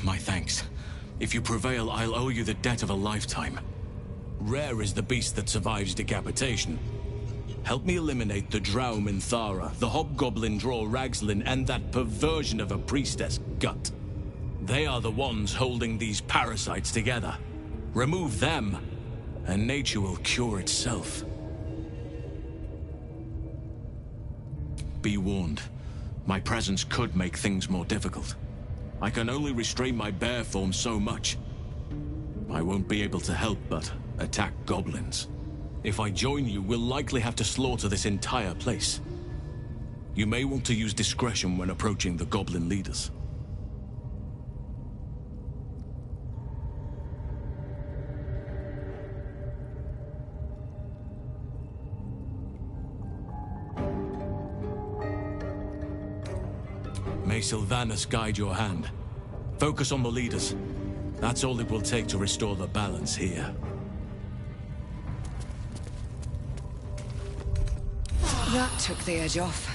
My thanks. If you prevail, I'll owe you the debt of a lifetime. Rare is the beast that survives decapitation. Help me eliminate the Drow Minthara, the Hobgoblin Draw Ragslin, and that perversion of a priestess, Gut. They are the ones holding these parasites together. Remove them, and nature will cure itself. Be warned. My presence could make things more difficult. I can only restrain my bear form so much. I won't be able to help but attack goblins. If I join you, we'll likely have to slaughter this entire place. You may want to use discretion when approaching the goblin leaders. May Sylvanas guide your hand. Focus on the leaders. That's all it will take to restore the balance here. That took the edge off.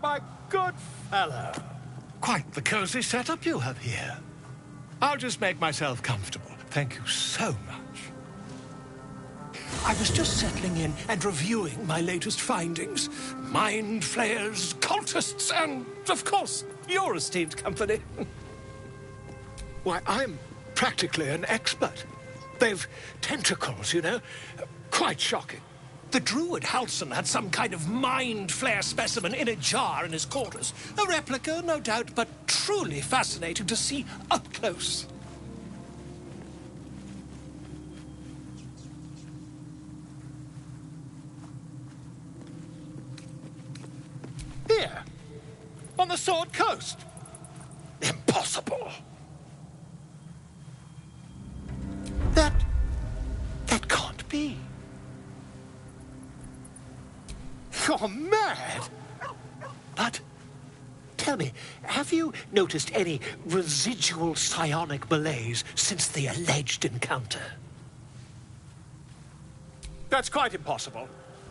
My good fellow. Quite the cozy setup you have here. I'll just make myself comfortable. Thank you so much. I was just settling in and reviewing my latest findings. Mind flayers, cultists, and, of course, your esteemed company. Why, I'm practically an expert. They've tentacles, you know. Quite shocking. The druid Halson had some kind of mind flare specimen in a jar in his quarters. A replica, no doubt, but truly fascinating to see up close. Here, on the Sword Coast. Impossible. That can't be. You're mad! But, tell me, have you noticed any residual psionic malaise since the alleged encounter? That's quite impossible.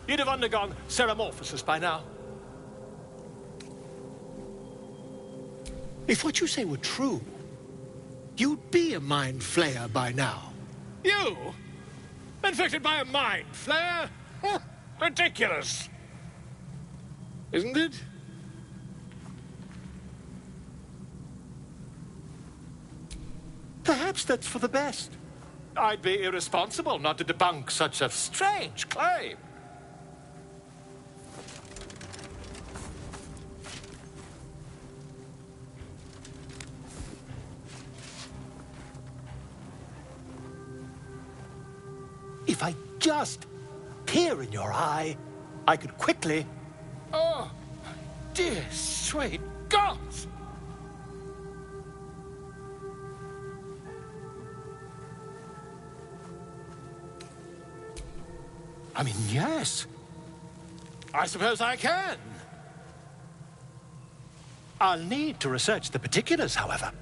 You'd have undergone ceramorphosis by now. If what you say were true, you'd be a mind flayer by now. You? Infected by a mind flayer? Ridiculous. Isn't it? Perhaps that's for the best. I'd be irresponsible not to debunk such a strange claim. If I just peer in your eye, I could quickly... Oh, dear sweet gods! I mean, yes. I suppose I can. I'll need to research the particulars, however.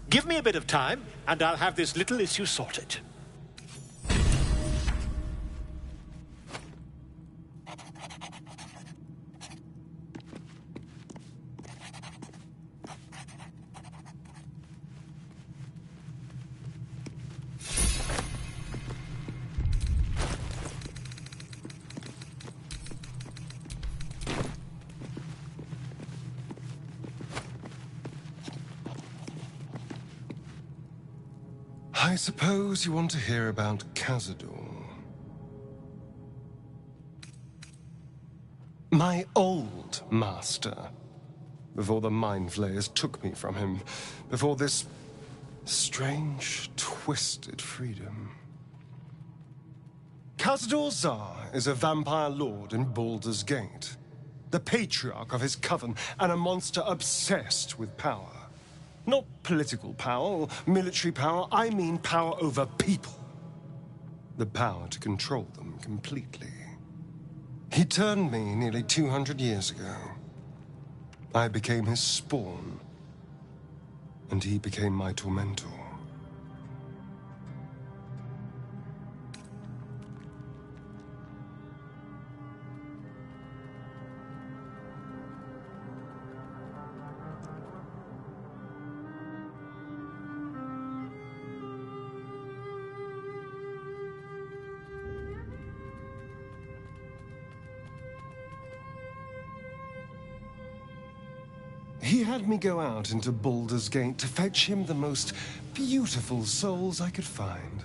Give me a bit of time, and I'll have this little issue sorted. I suppose you want to hear about Cazador. My old master. Before the Mind Flayers took me from him. Before this strange, twisted freedom. Cazador Zar is a vampire lord in Baldur's Gate. The patriarch of his coven, and a monster obsessed with power. Not political power or military power, I mean power over people. The power to control them completely. He turned me nearly 200 years ago. I became his spawn, and he became my tormentor. He had me go out into Baldur's Gate to fetch him the most beautiful souls I could find.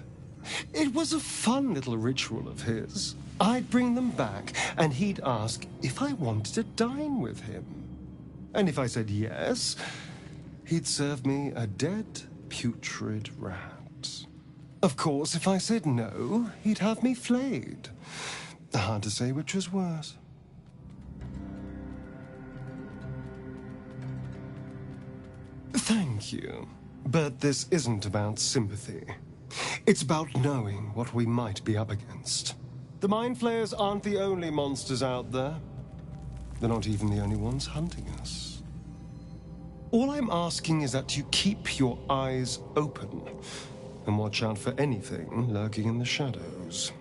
It was a fun little ritual of his. I'd bring them back, and he'd ask if I wanted to dine with him. And if I said yes, he'd serve me a dead, putrid rat. Of course, if I said no, he'd have me flayed. Hard to say which was worse. Thank you. But this isn't about sympathy. It's about knowing what we might be up against. The Mind Flayers aren't the only monsters out there. They're not even the only ones hunting us. All I'm asking is that you keep your eyes open and watch out for anything lurking in the shadows.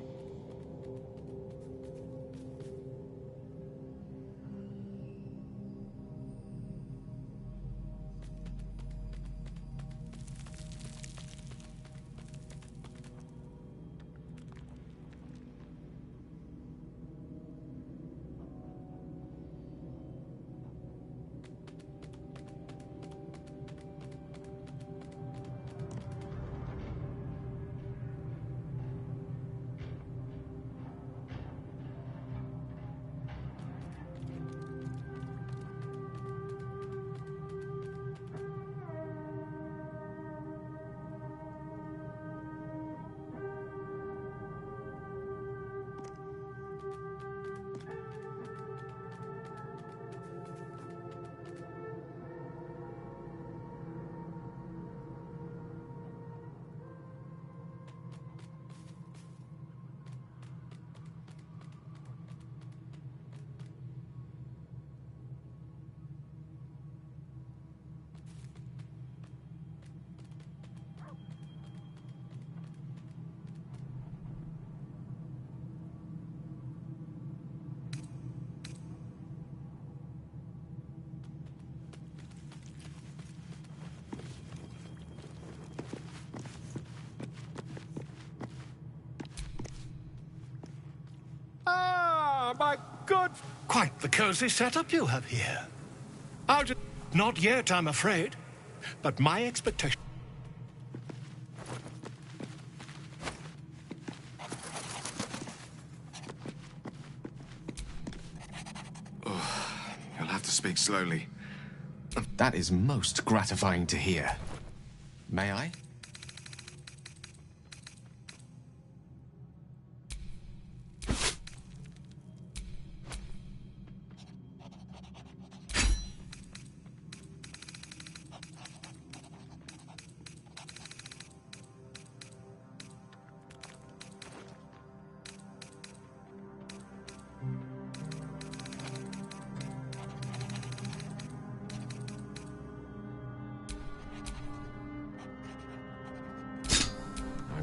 My good... Quite the cozy setup you have here. Not yet, I'm afraid. But my expectation... Oh, you'll have to speak slowly. That is most gratifying to hear. May I?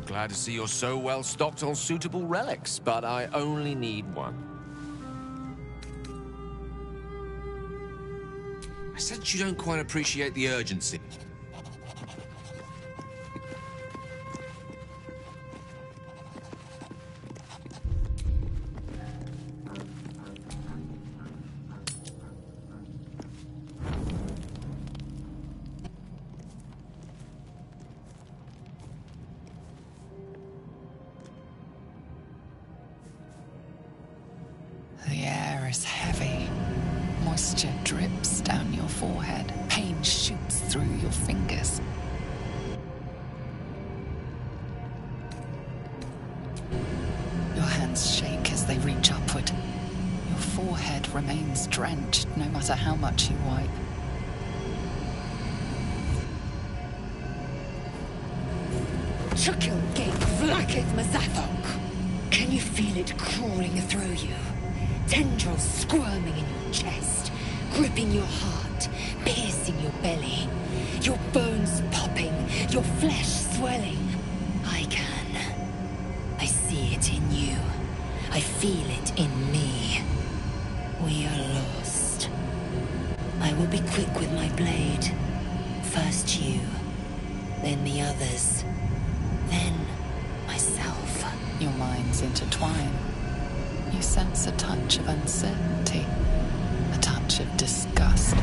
Glad to see you're so well stocked on suitable relics, but I only need one. I sense you don't quite appreciate the urgency. The air is heavy. Moisture drips down your forehead. Pain shoots through your fingers. Your hands shake as they reach upward. Your forehead remains drenched no matter how much you wipe. Chukil gate vlaketh Mazathok. Can you feel it crawling through you? Tendrils squirming in your chest, gripping your heart, piercing your belly. Your bones popping, your flesh swelling. I can. I see it in you. I feel it in me. We are lost. I will be quick with my blade. First you, then the others, then myself. Your minds intertwine. You sense a touch of uncertainty, a touch of disgust.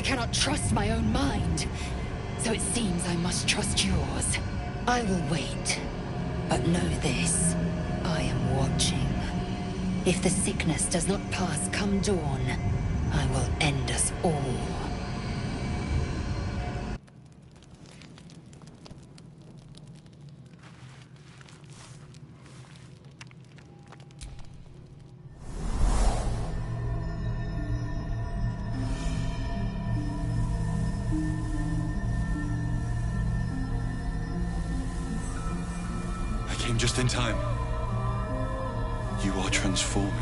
cannot trust my own mind, so it seems I must trust yours. I will wait, but know this. I am watching. If the sickness does not pass come dawn, I will end us all. I came just in time. You are transforming.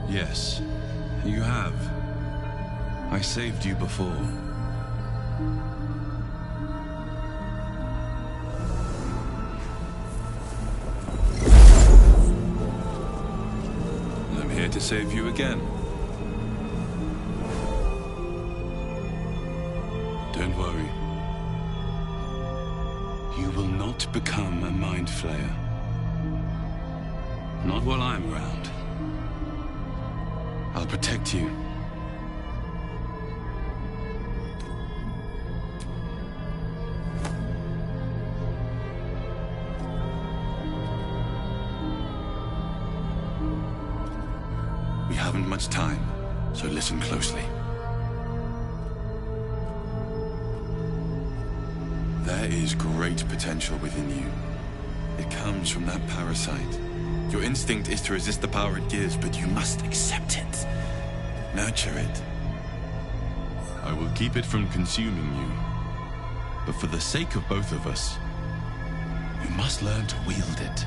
Yes, you have. I saved you before. I'm here to save you again. Don't worry. You will not become a Mind Flayer. Not while I'm around. I'll protect you. We haven't much time, so listen closely. There is great potential within you. It comes from that parasite. Your instinct is to resist the power it gives, but you must accept it. Nurture it. I will keep it from consuming you. But for the sake of both of us, you must learn to wield it.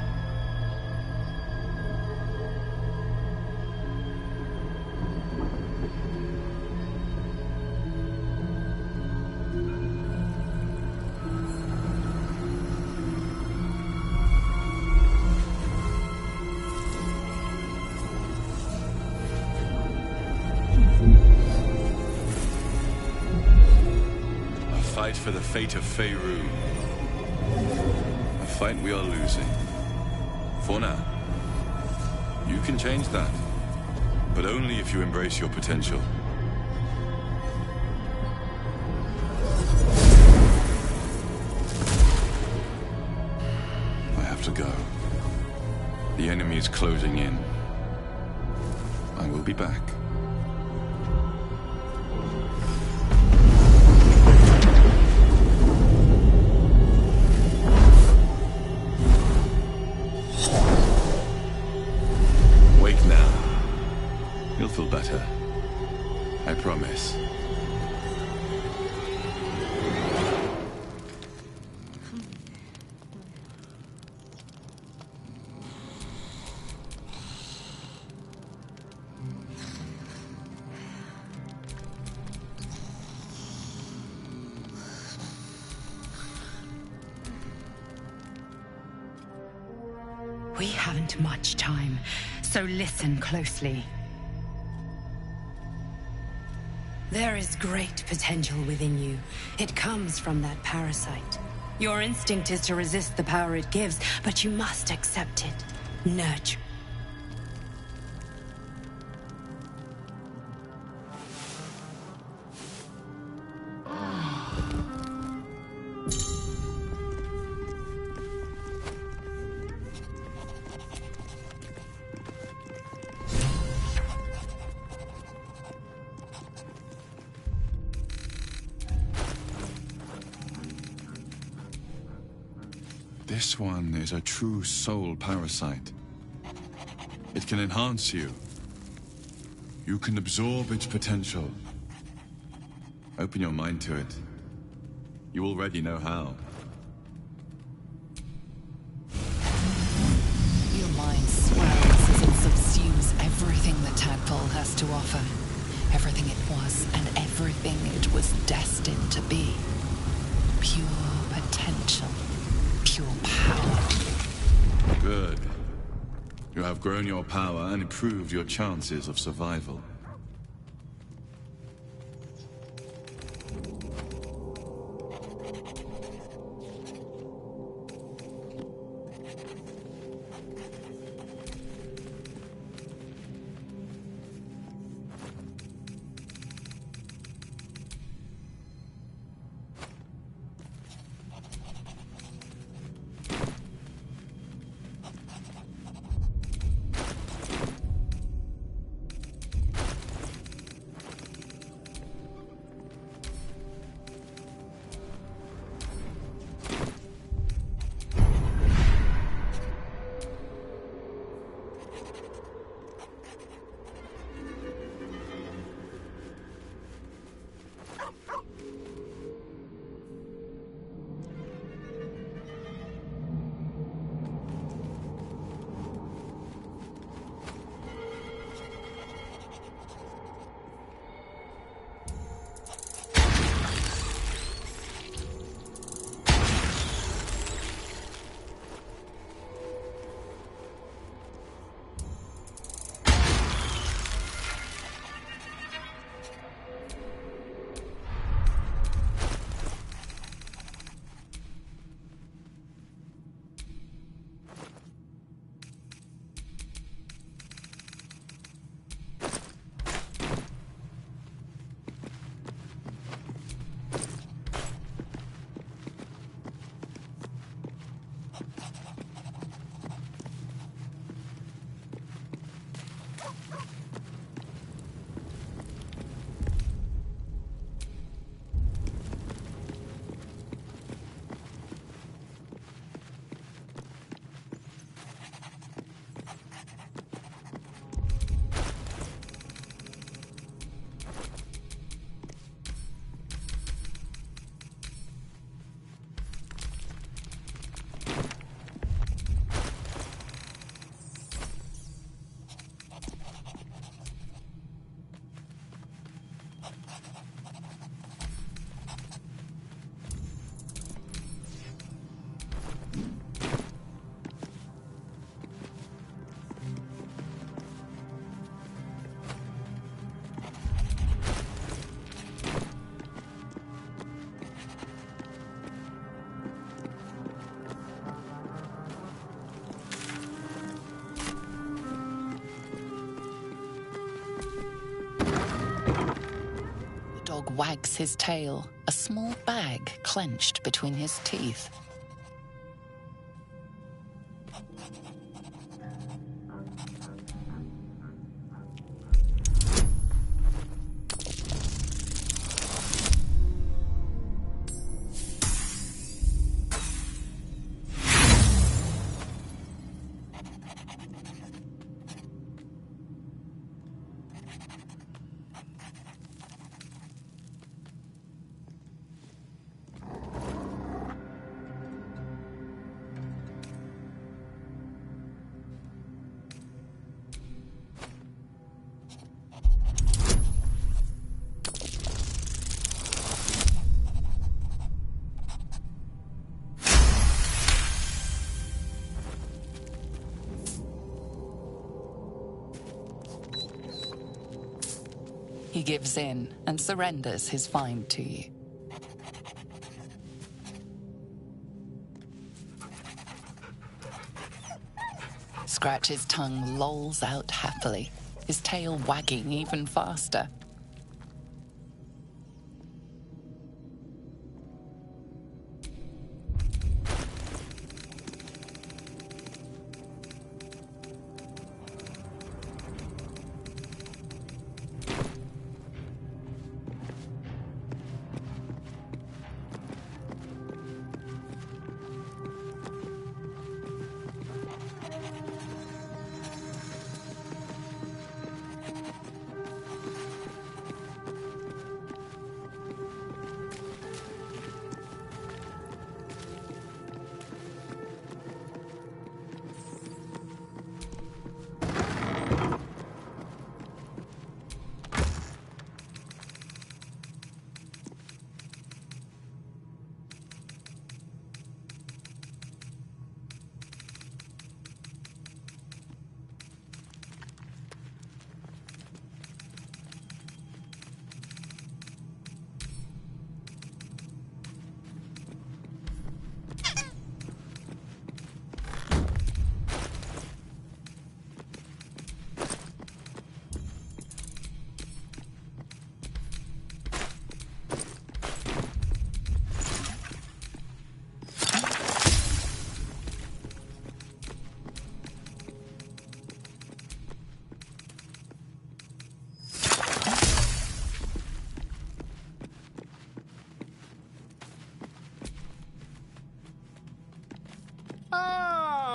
Fight for the fate of Faerû. A fight we are losing. For now. You can change that. But only if you embrace your potential. I have to go. The enemy is closing in. I will be back. You'll feel better. I promise. We haven't much time, so listen closely. There is great potential within you. It comes from that parasite. Your instinct is to resist the power it gives, but you must accept it. Nurture. This one is a true soul parasite. It can enhance you. You can absorb its potential. Open your mind to it. You already know how. Your mind swells as it subsumes everything that Tadpole has to offer. Everything it was and everything it was destined to be. Pure potential. Pure power. Good. You have grown your power and improved your chances of survival. dog wags his tail, a small bag clenched between his teeth. He gives in and surrenders his find to you. Scratch's tongue lolls out happily, his tail wagging even faster.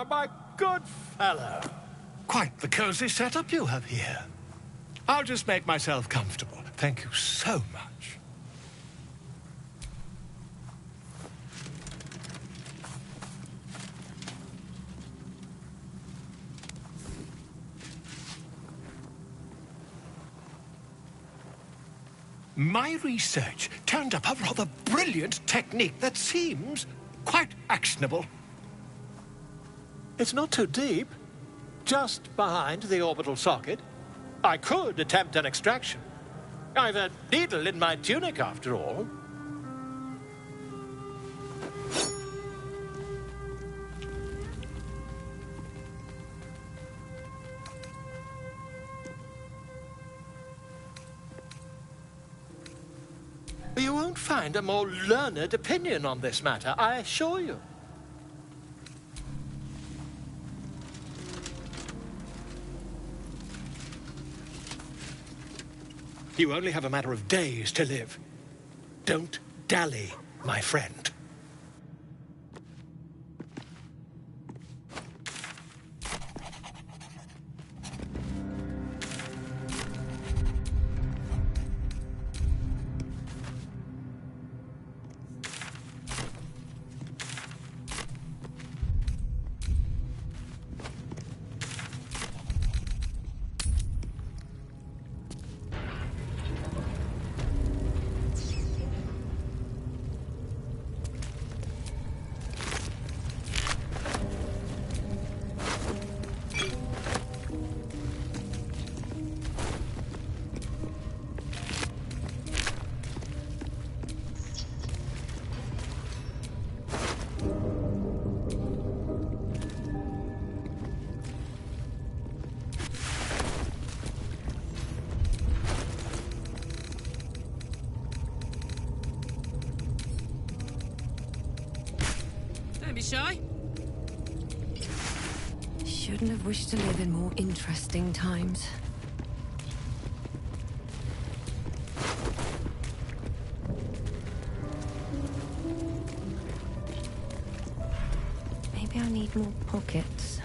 My good fellow. Quite the cozy setup you have here. I'll just make myself comfortable. Thank you so much. My research turned up a rather brilliant technique that seems quite actionable. It's not too deep, just behind the orbital socket. I could attempt an extraction. I've a needle in my tunic, after all. You won't find a more learned opinion on this matter, I assure you. You only have a matter of days to live. Don't dally, my friend. be shy? Shouldn't have wished to live in more interesting times. Maybe I need more pockets.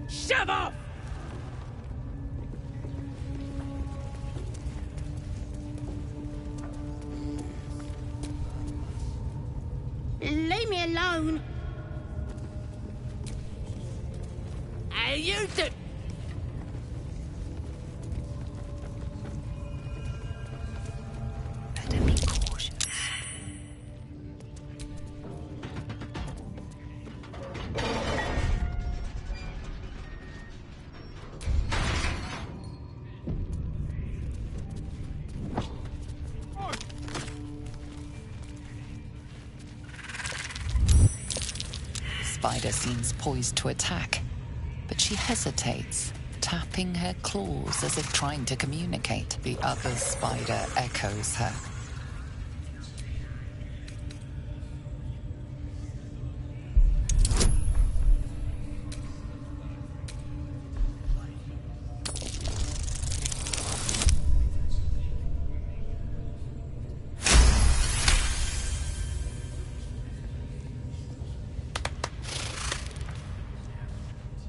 Shove off! Leave me alone. Hey, you do... Better be cautious. Spider seems poised to attack, but she hesitates, tapping her claws as if trying to communicate. The other spider echoes her.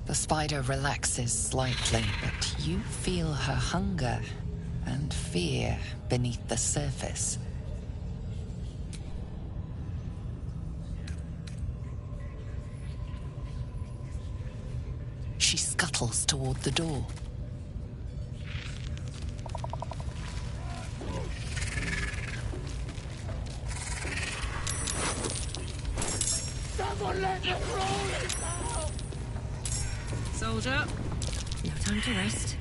The spider relaxes slightly, but you feel her hunger and fear beneath the surface. She scuttles toward the door. Someone let the crawlers out! Soldier. No time to rest.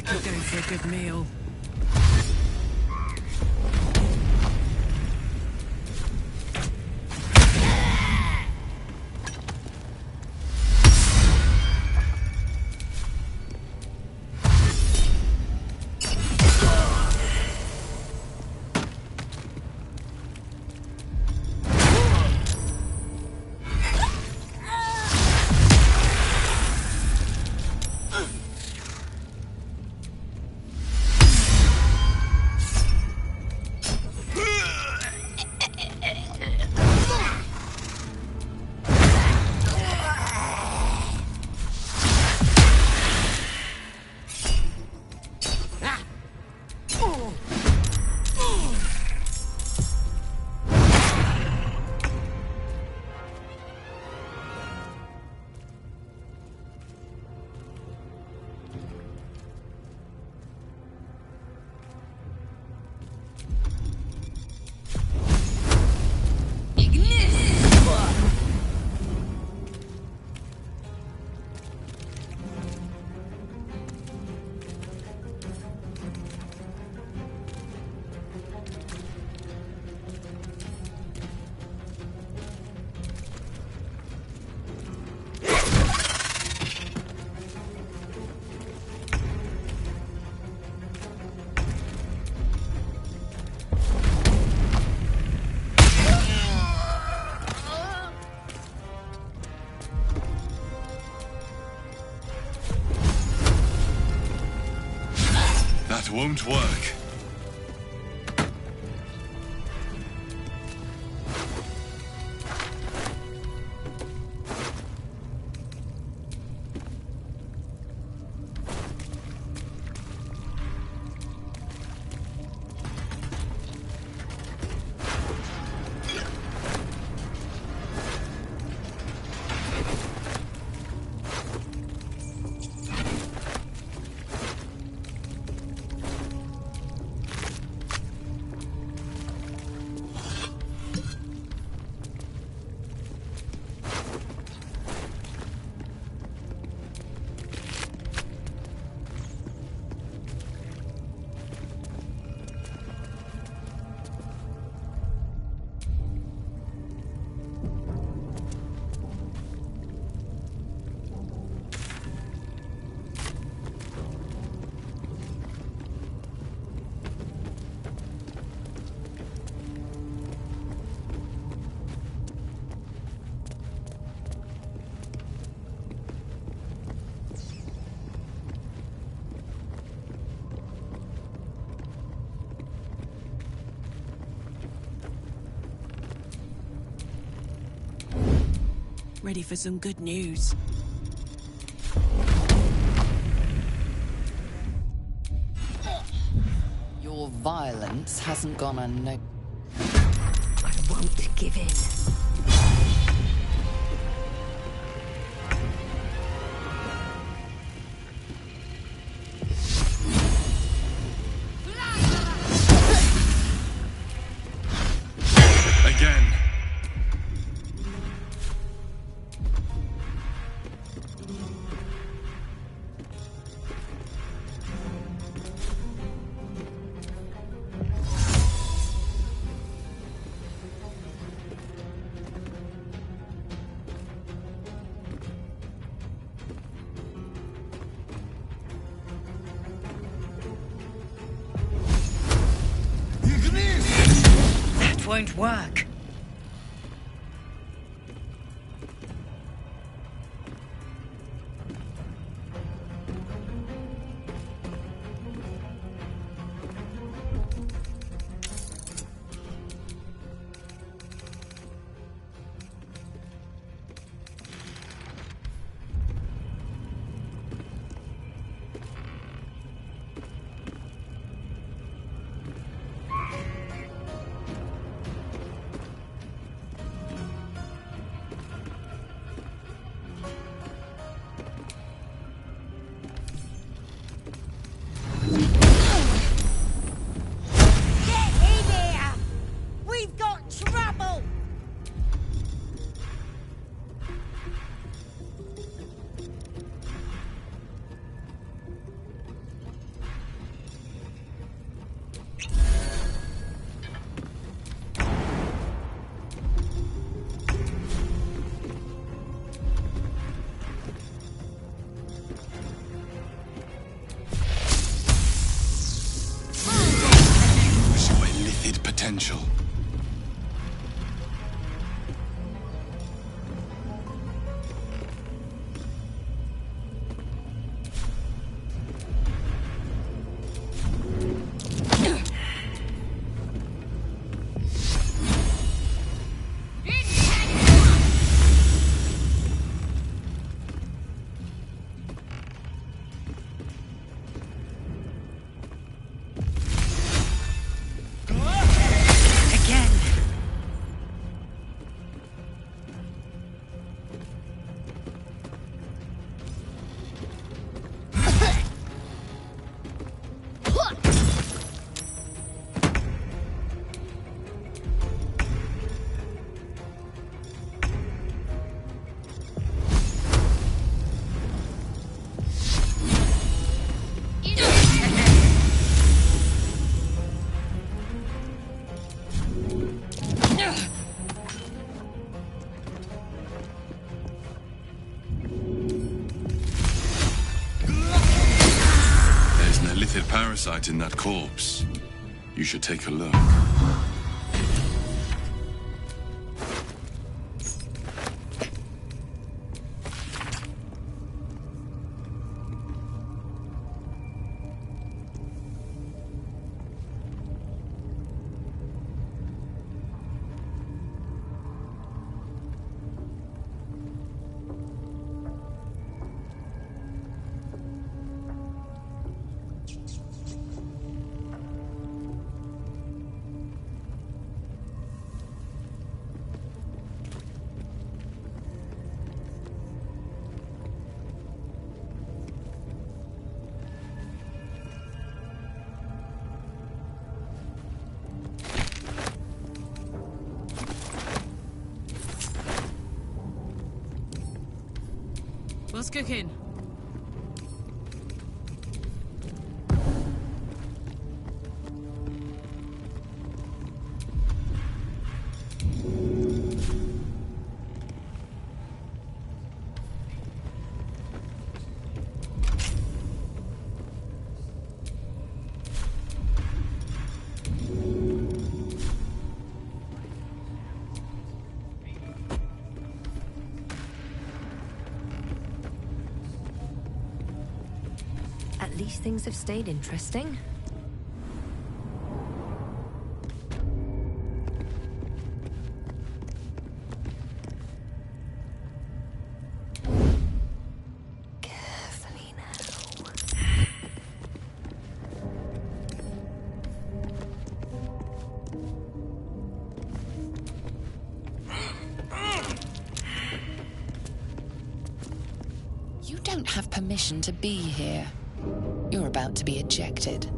Could go for a good meal. That won't work. Ready for some good news. Your violence hasn't gone unnoticed. I won't give in. Again. That won't work. parasite in that corpse. You should take a look. What's cooking? At least things have stayed interesting. Carefully now. You don't have permission to be here. You're about to be ejected.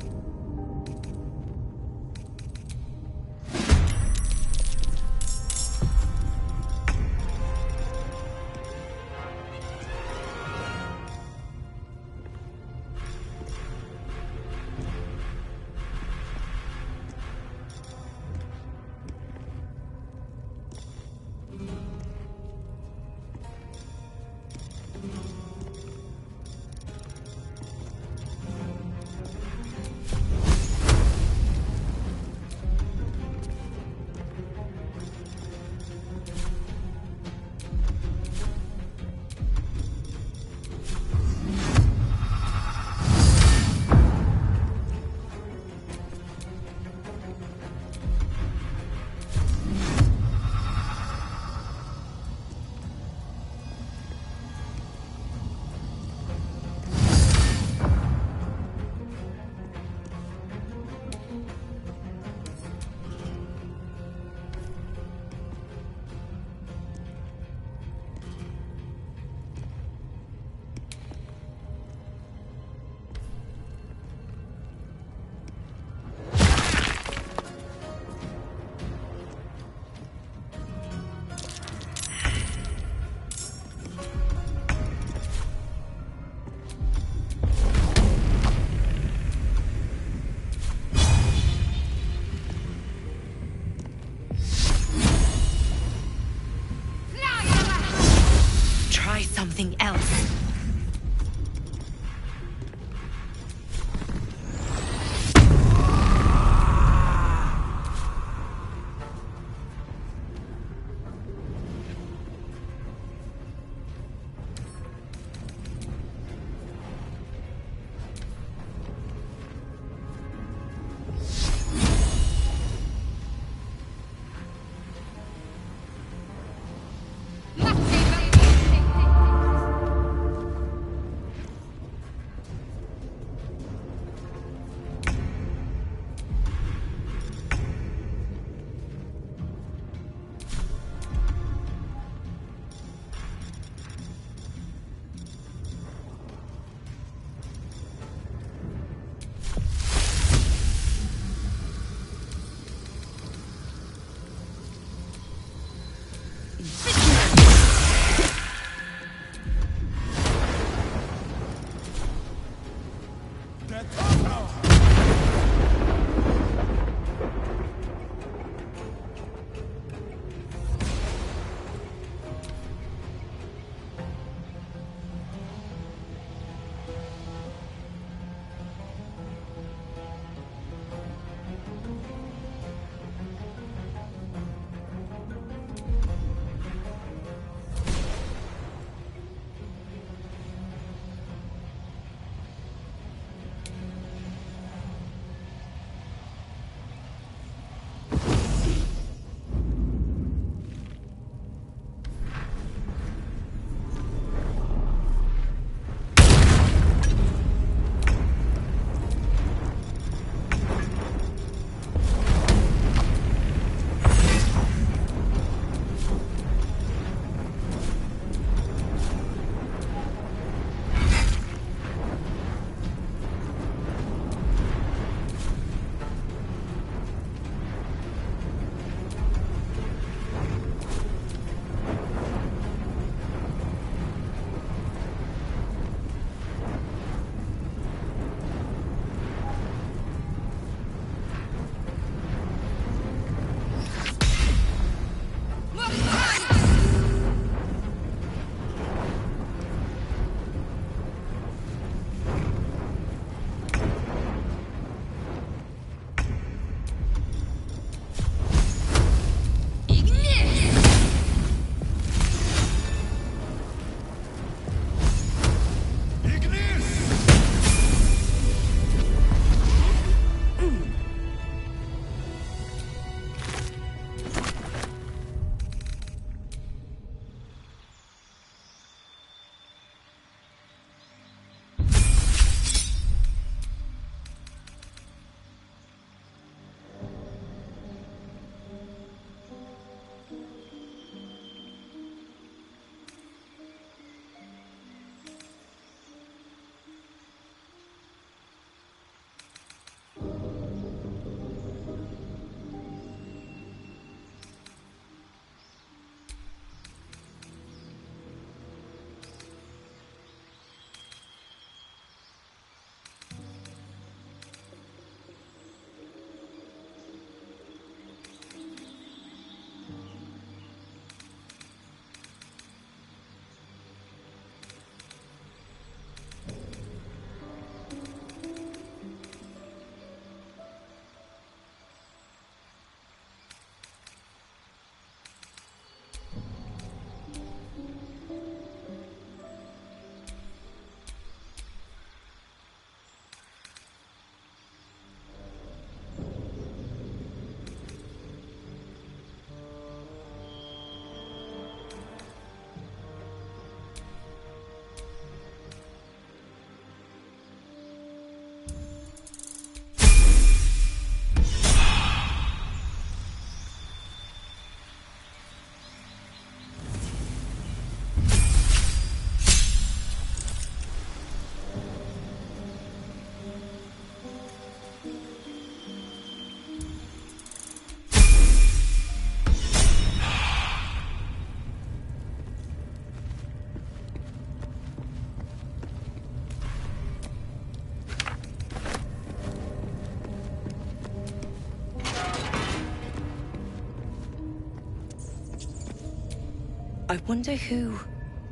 I wonder who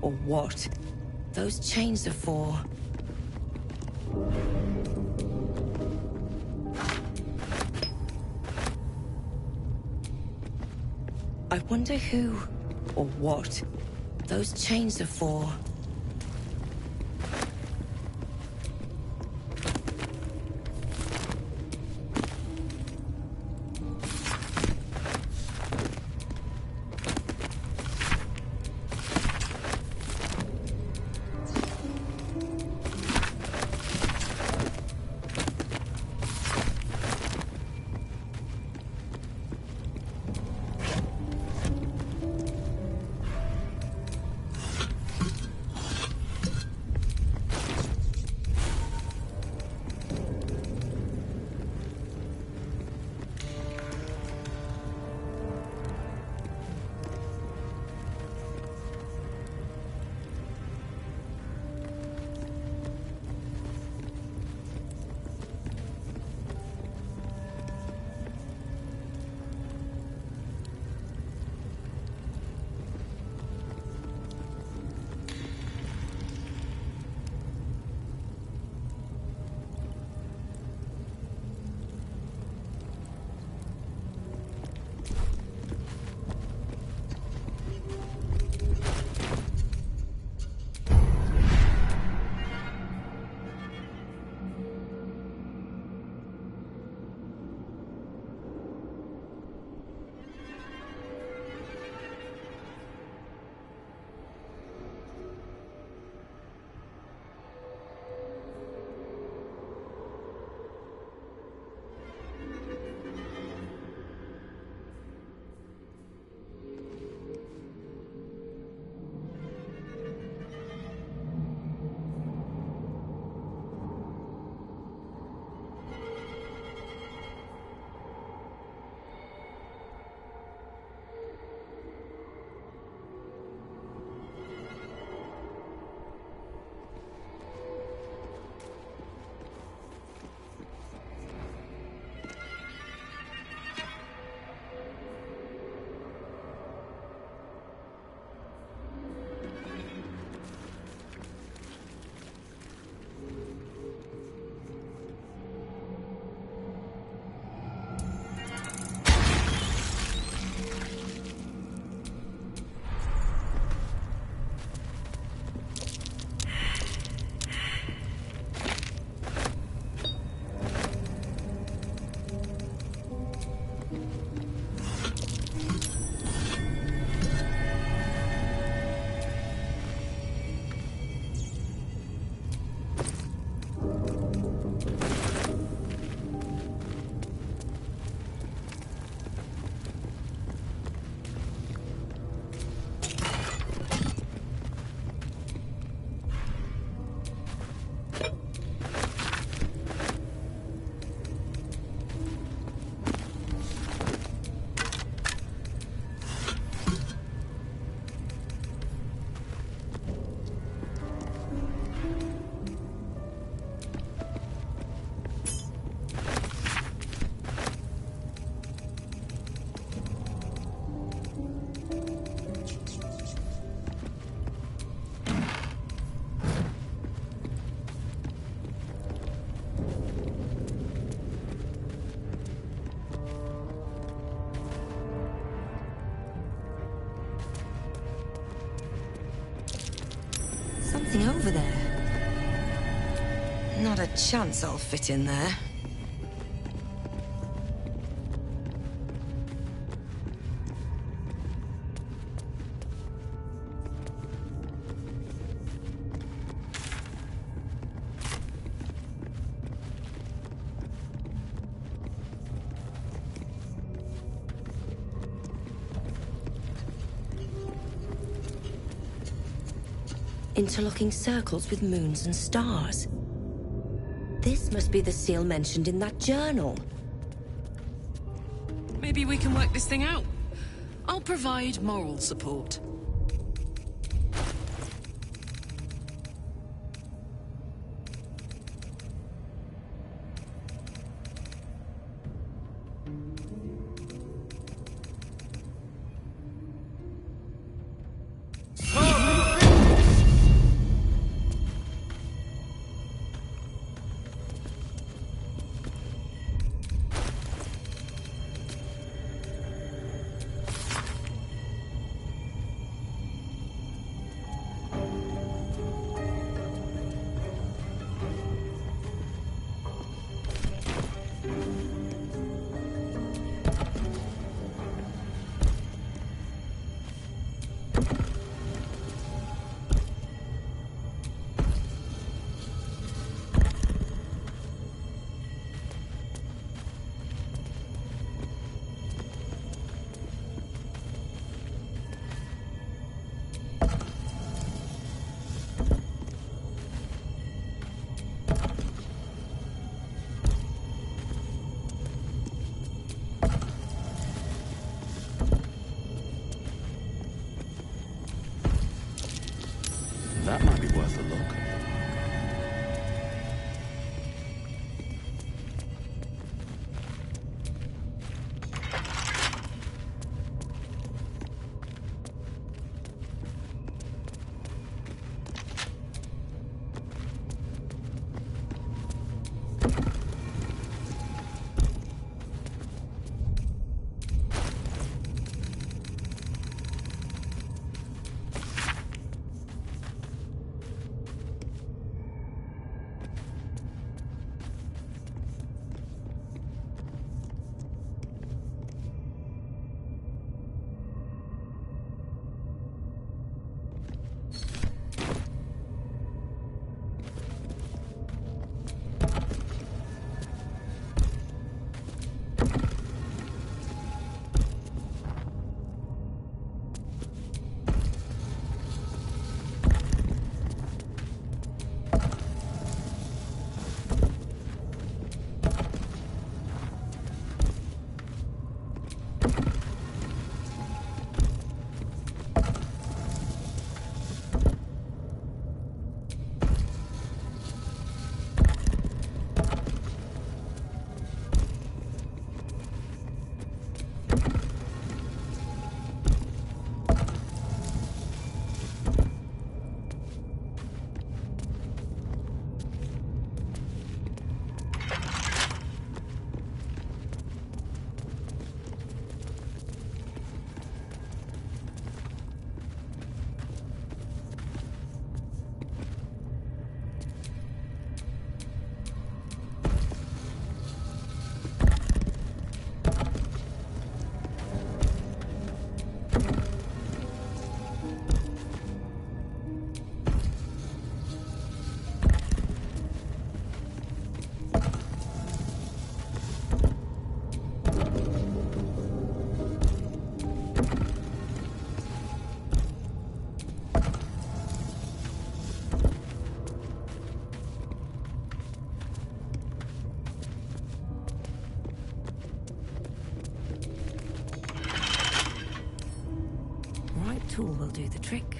or what those chains are for. I wonder who or what those chains are for. Something over there. Not a chance I'll fit in there. Interlocking circles with moons and stars. This must be the seal mentioned in that journal. Maybe we can work this thing out. I'll provide moral support. will do the trick.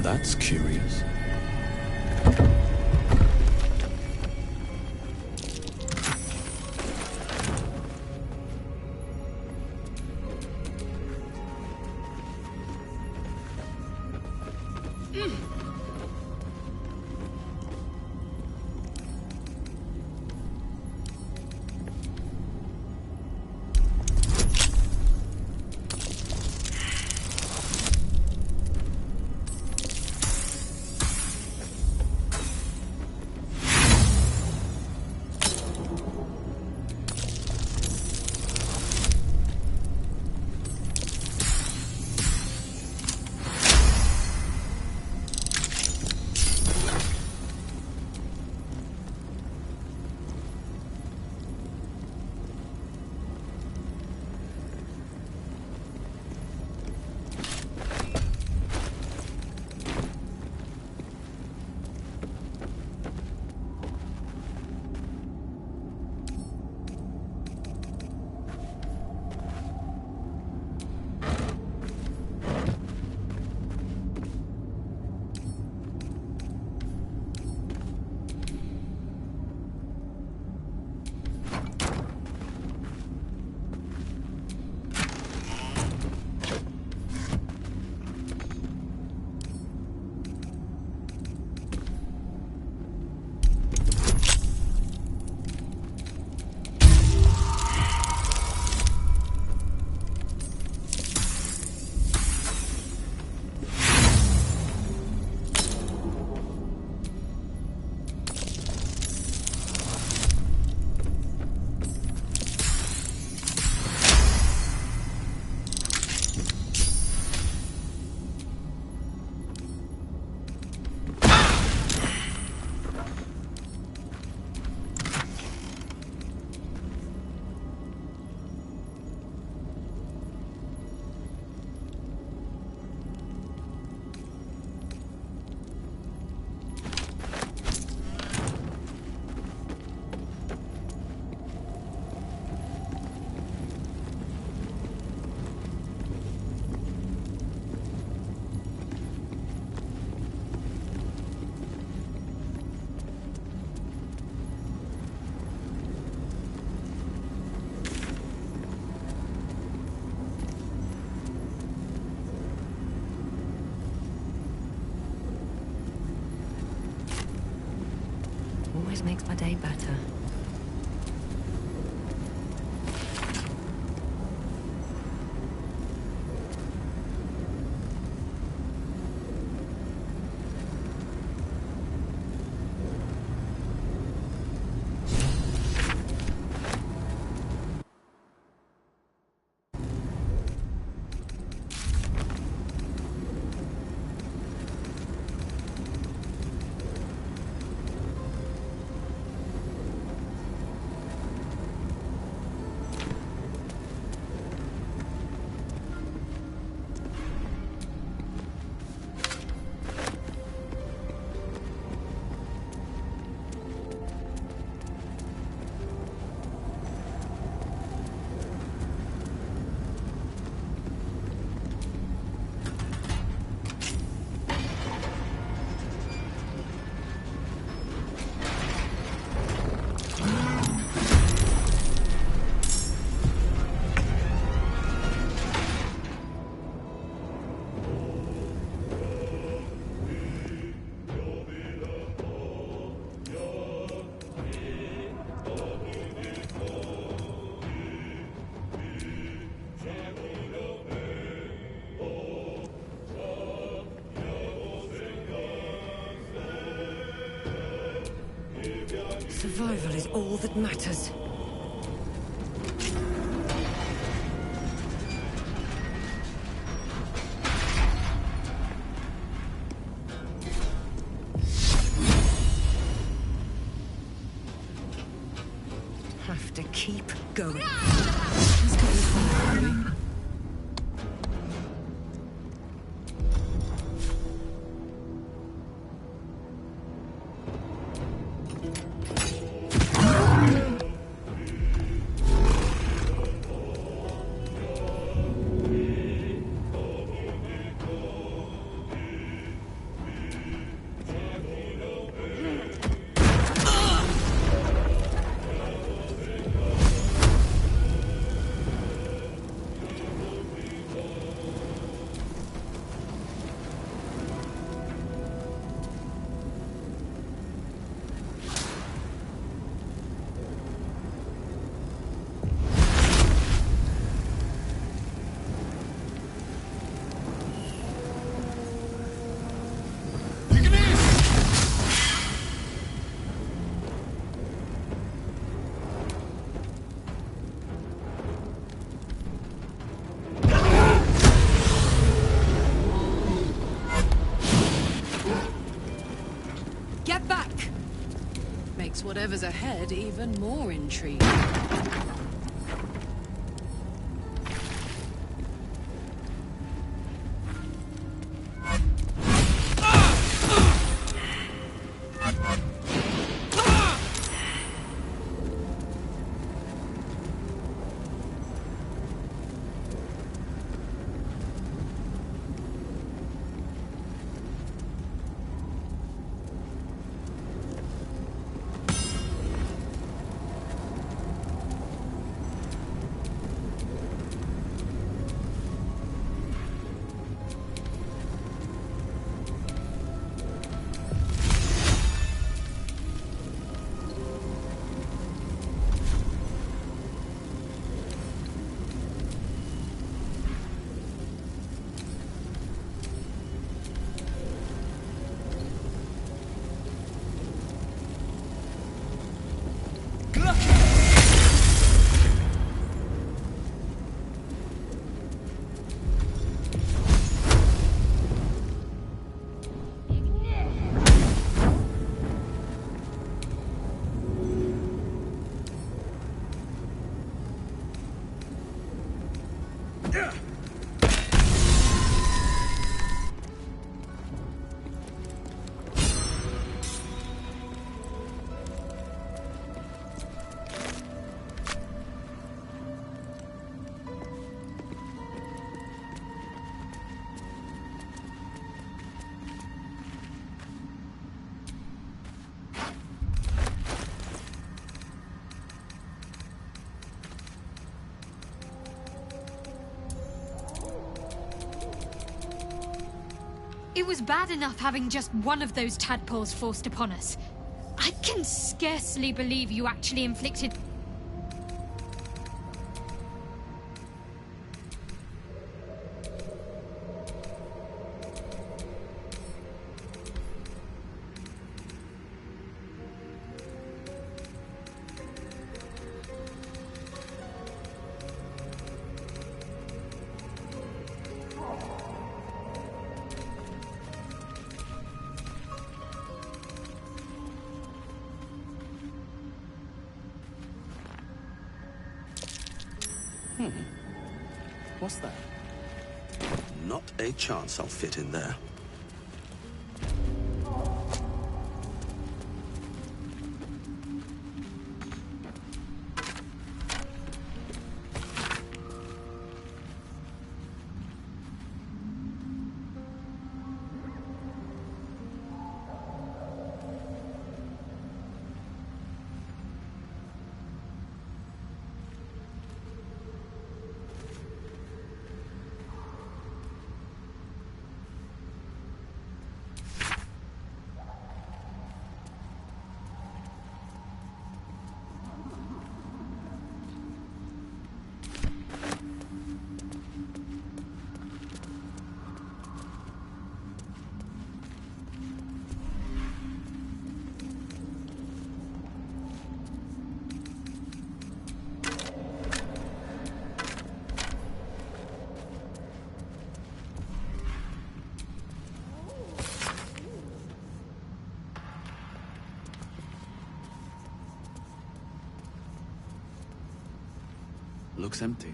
That's curious. always makes my day better. Survival is all that matters. Have to keep going. Let's go this way, baby. Whatever's ahead even more intriguing. It was bad enough having just one of those tadpoles forced upon us. I can scarcely believe you actually inflicted... What's that? Not a chance I'll fit in there. Looks empty.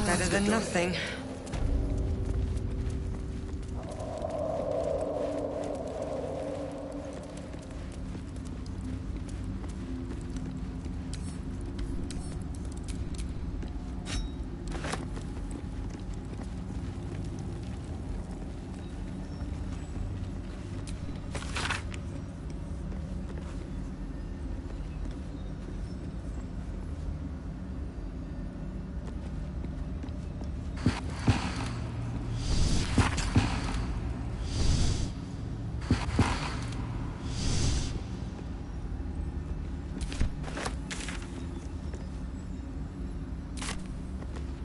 Better than nothing.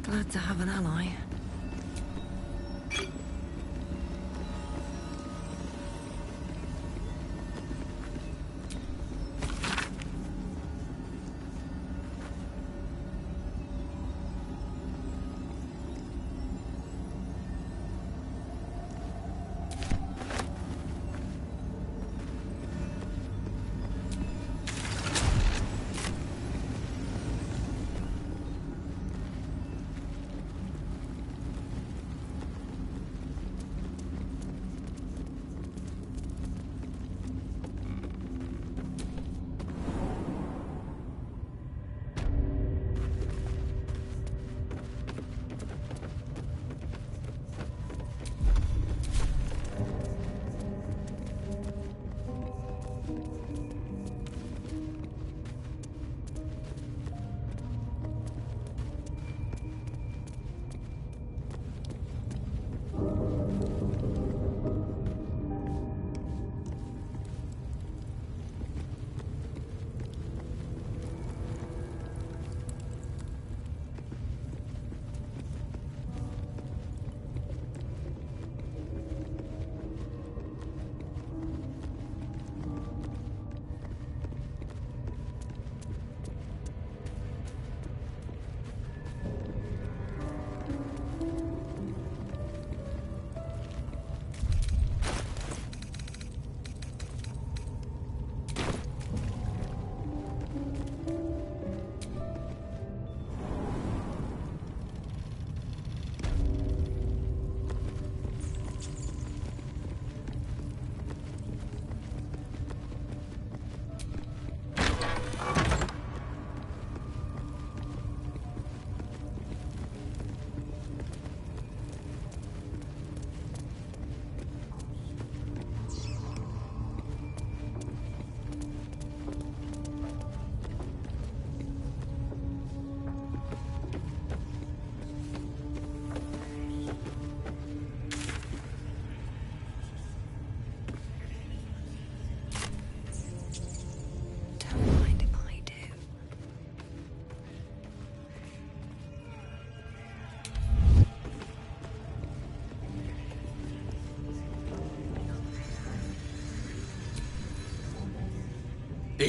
Glad to have an ally.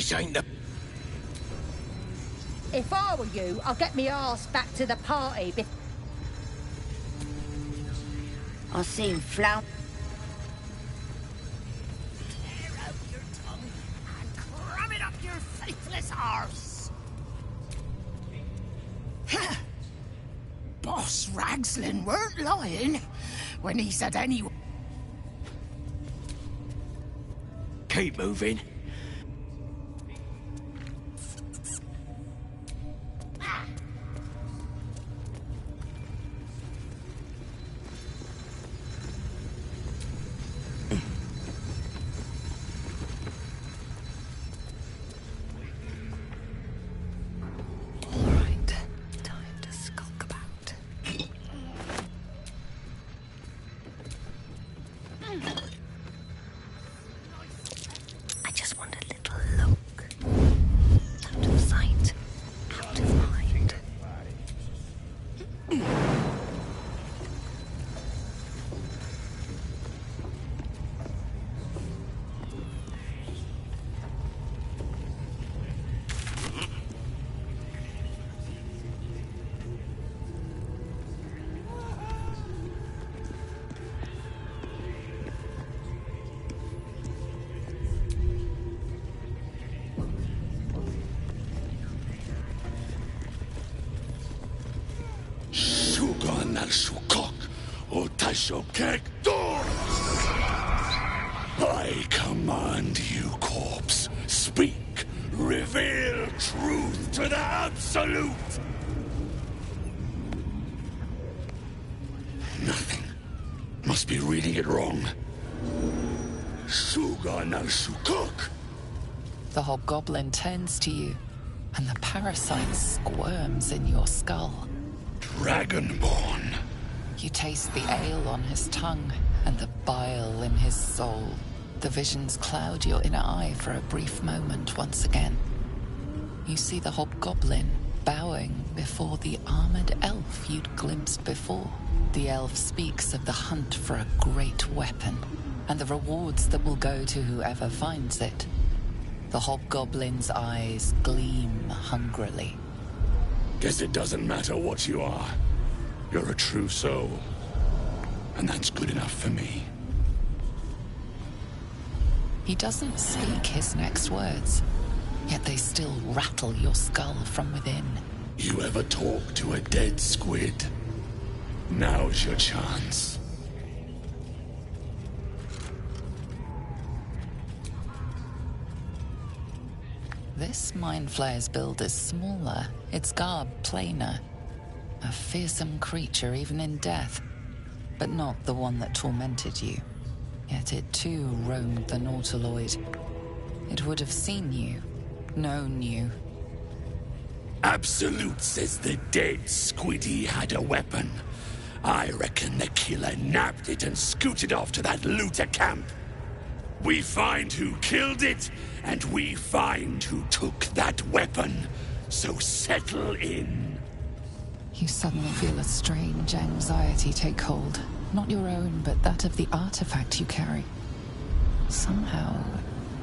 This ain't the... If I were you, I'll get me arse back to the party I see him flout. Tear out your tongue and cram it up your faithless arse. Boss Ragslin weren't lying when he said anyone. Keep moving. I just want a little look. Out of sight, out of mind. I command you, corpse. Speak. Reveal truth to the absolute. Nothing. Must be reading it wrong. The hobgoblin turns to you, and the parasite squirms in your skull. Dragonborn. You taste the ale on his tongue and the bile in his soul. The visions cloud your inner eye for a brief moment once again. You see the hobgoblin bowing before the armored elf you'd glimpsed before. The elf speaks of the hunt for a great weapon and the rewards that will go to whoever finds it. The hobgoblin's eyes gleam hungrily. Guess it doesn't matter what you are. You're a true soul. And that's good enough for me. He doesn't speak his next words, yet they still rattle your skull from within. You ever talk to a dead squid? Now's your chance. This Mind Flayer's build is smaller, its garb plainer. A fearsome creature even in death, but not the one that tormented you. Yet it too roamed the Nautiloid. It would have seen you, known you. Absolute says the dead squiddy had a weapon. I reckon the killer nabbed it and scooted off to that looter camp. We find who killed it, and we find who took that weapon. So settle in. You suddenly feel a strange anxiety take hold. Not your own, but that of the artifact you carry. Somehow,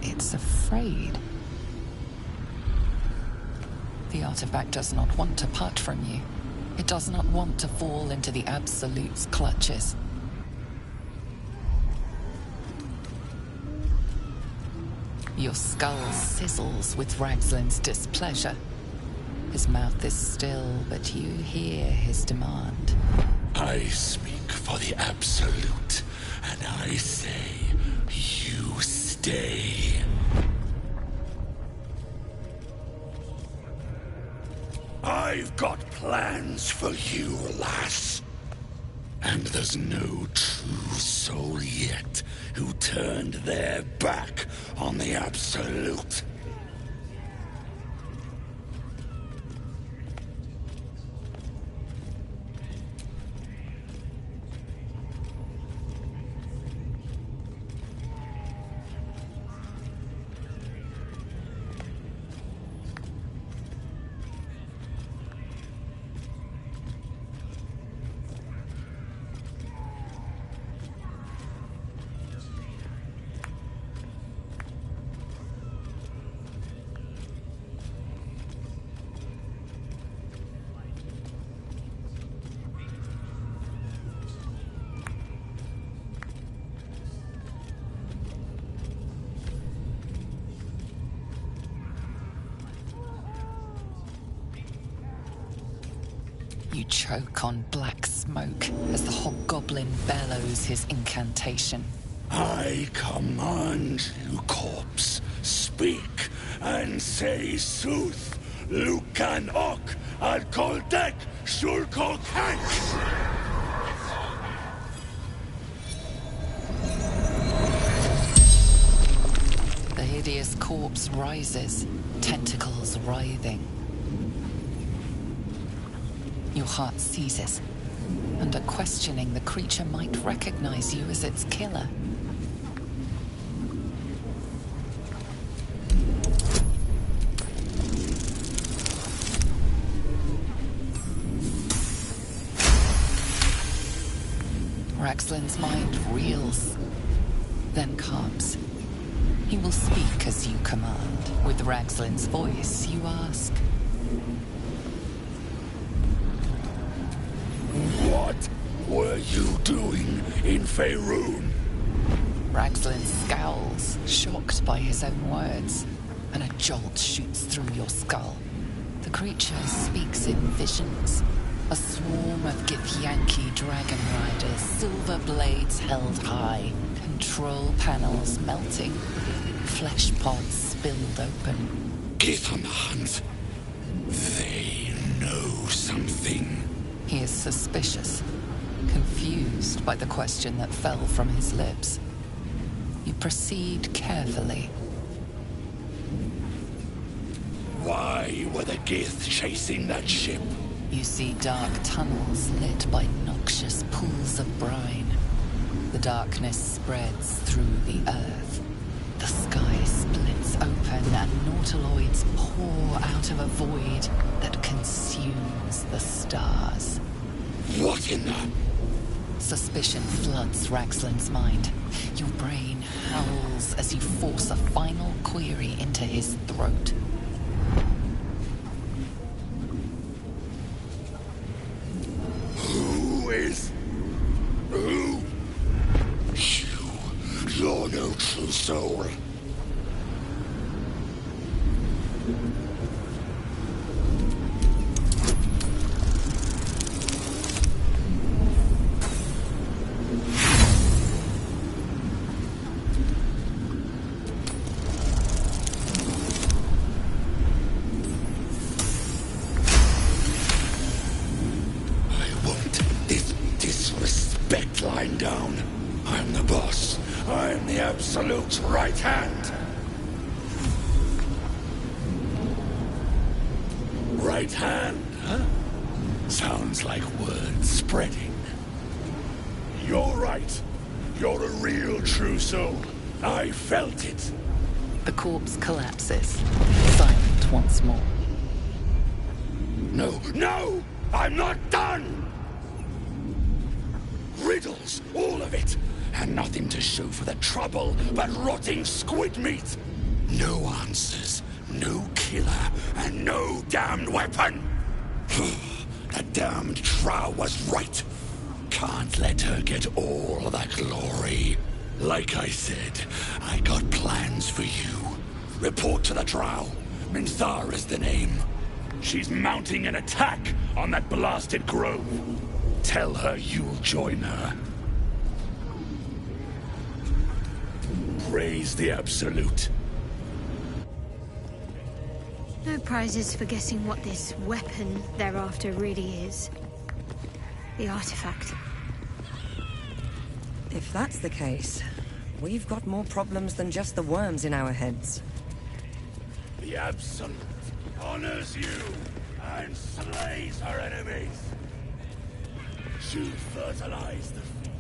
it's afraid. The artifact does not want to part from you. It does not want to fall into the Absolute's clutches. Your skull sizzles with Ragslin's displeasure. His mouth is still, but you hear his demand. I speak for the Absolute, and I say, you stay. I've got plans for you, lass. And there's no true soul yet who turned their back on the Absolute. You choke on black smoke as the hobgoblin bellows his incantation. I command you, corpse, speak and say sooth. Lucan ok, al koldek, shulkol kank. The hideous corpse rises, tentacles writhing. Your heart seizes, and at questioning, the creature might recognize you as its killer. Raxlin's mind reels, then calms. He will speak as you command. With Raxlin's voice, you ask. What were you doing in Faerun? Raxlin scowls, shocked by his own words, and a jolt shoots through your skull. The creature speaks in visions. A swarm of Githyanki dragon riders, silver blades held high, control panels melting, flesh pods spilled open. Githyanki, they know something. He is suspicious, confused by the question that fell from his lips. You proceed carefully. Why were the Gith chasing that ship? You see dark tunnels lit by noxious pools of brine. The darkness spreads through the earth. The sky splits open and nautiloids pour out of a void that consumes the stars. What in the... Suspicion floods Raxlin's mind. Your brain howls as you force a final query into his throat. Who? You're no true soul. Lying down. I'm the boss. I'm the absolute right hand. Right hand, huh? Sounds like word spreading. You're right. You're a real true soul. I felt it. The corpse collapses, silent once more. No! I'm not done! Riddles, all of it, and nothing to show for the trouble but rotting squid meat. No answers, no killer, and no damned weapon. The damned Trow was right. Can't let her get all that glory. Like I said, I got plans for you. Report to the Drow. Minthara's the name. She's mounting an attack on that blasted grove. Tell her you'll join her. Praise the Absolute. No prizes for guessing what this weapon thereafter really is. The artifact. If that's the case, we've got more problems than just the worms in our heads. The Absolute honors you and slays her enemies. To fertilize the field.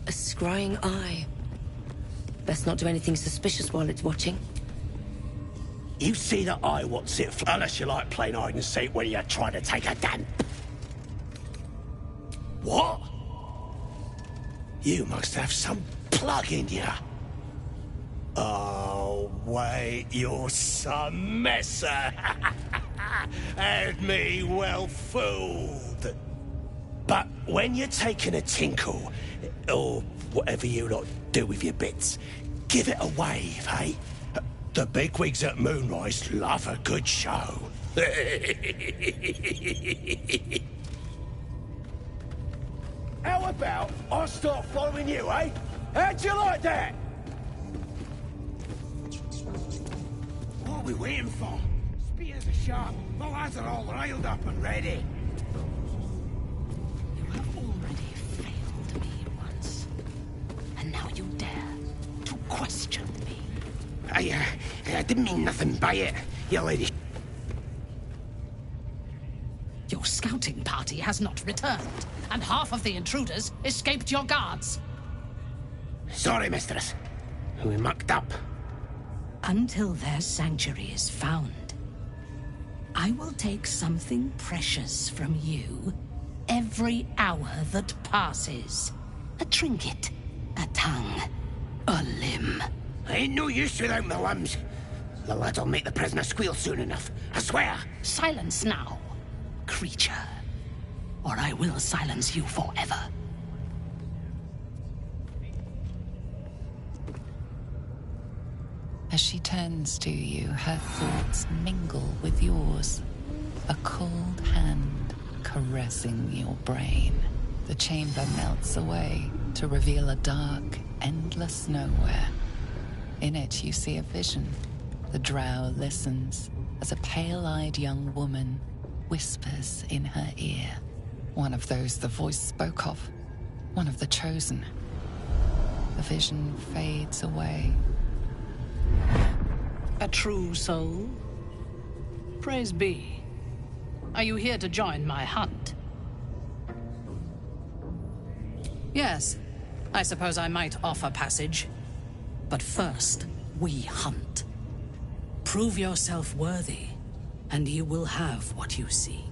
A scrying eye. Best not do anything suspicious while it's watching. You see the eye what's it for, unless you like playing hide and seek when you're trying to take a damn. What? You must have some plug in you. Oh, wait, you're some messer. Had me well fooled. But when you're taking a tinkle, or whatever you lot do with your bits, give it a wave, eh? The bigwigs at Moonrise love a good show. How about I start following you, eh? How'd you like that? What are we waiting for? Spears are sharp. The lads are all riled up and ready. You have already failed me once. And now you dare to question me. I didn't mean nothing by it, you lady. Your scouting party has not returned, and half of the intruders escaped your guards. Sorry, mistress. We mucked up. Until their sanctuary is found, I will take something precious from you every hour that passes. A trinket, a tongue, a limb. I ain't no use without my limbs. The lad'll make the prisoner squeal soon enough, I swear. Silence now, creature, or I will silence you forever. As she turns to you, her thoughts mingle with yours. A cold hand caressing your brain. The chamber melts away to reveal a dark, endless nowhere. In it, you see a vision. The drow listens as a pale-eyed young woman whispers in her ear. One of those the voice spoke of. One of the chosen. The vision fades away. A true soul? Praise be. Are you here to join my hunt? Yes, I suppose I might offer passage. But first, we hunt. Prove yourself worthy, and you will have what you seek.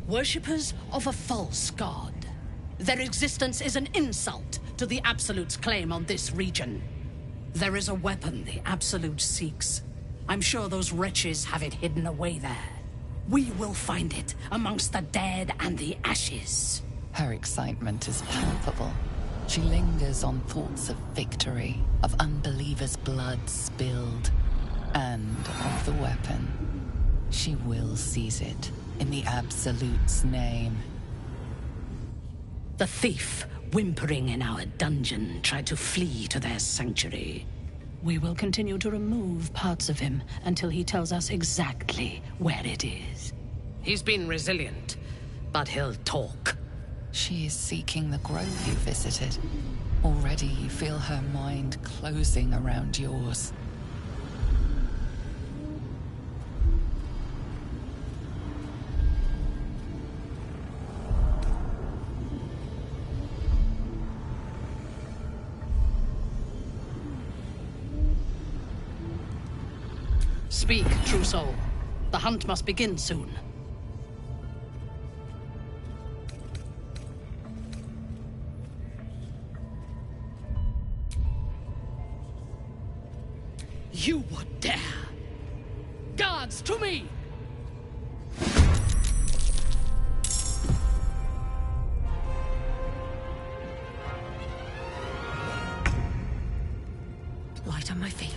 Worshippers of a false god. Their existence is an insult to the Absolute's claim on this region. There is a weapon the Absolute seeks. I'm sure those wretches have it hidden away there. We will find it amongst the dead and the ashes. Her excitement is palpable. She lingers on thoughts of victory, of unbelievers' blood spilled, and of the weapon. She will seize it, in the Absolute's name. The thief, whimpering in our dungeon, tried to flee to their sanctuary. We will continue to remove parts of him until he tells us exactly where it is. He's been resilient, but he'll talk. She is seeking the grove you visited. Already you feel her mind closing around yours. Speak, true soul. The hunt must begin soon. You would dare! Guards, to me! Light on my feet.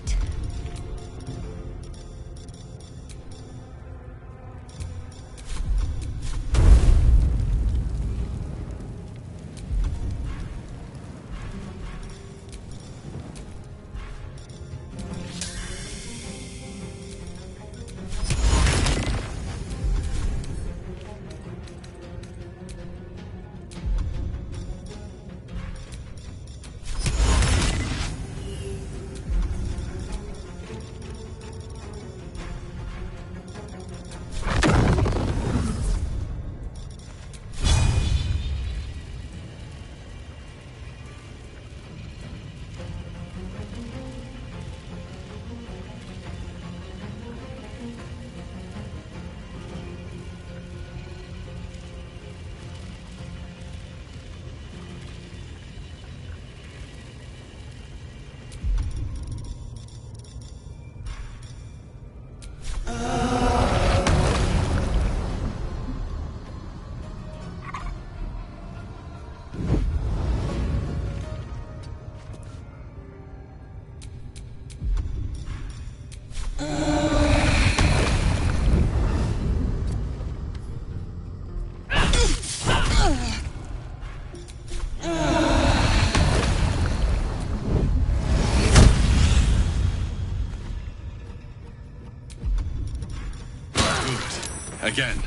again.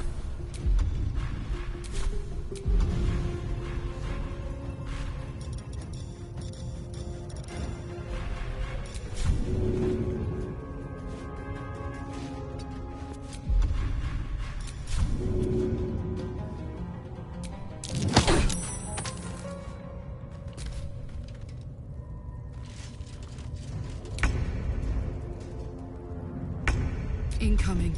Incoming.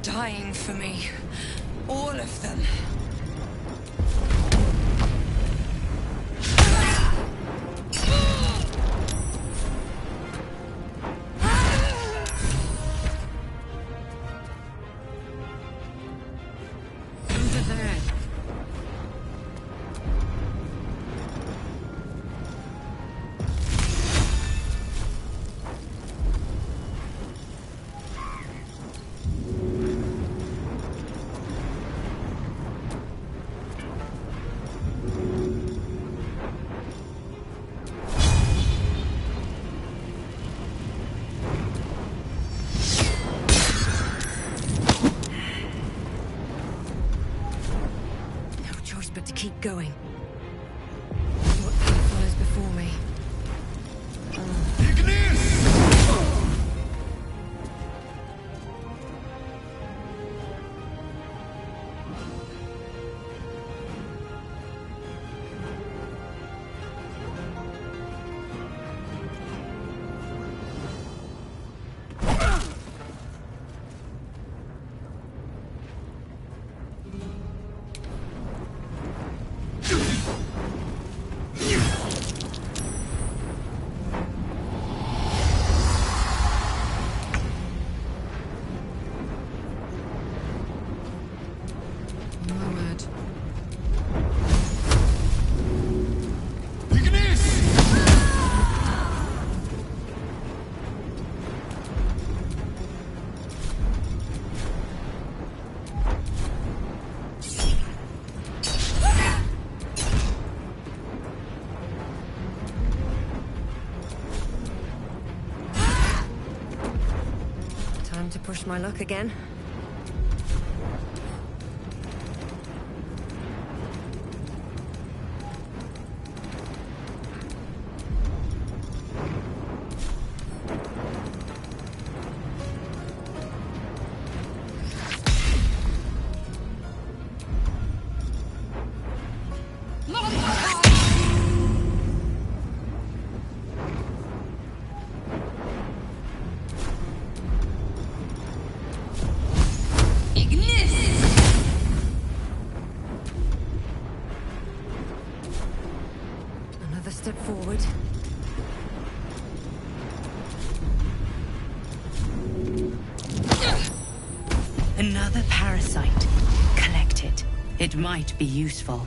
Dying for me. All of them. Over there. But to keep going. What follows before me? push my luck again. Another step forward. Another parasite. Collect it. It might be useful.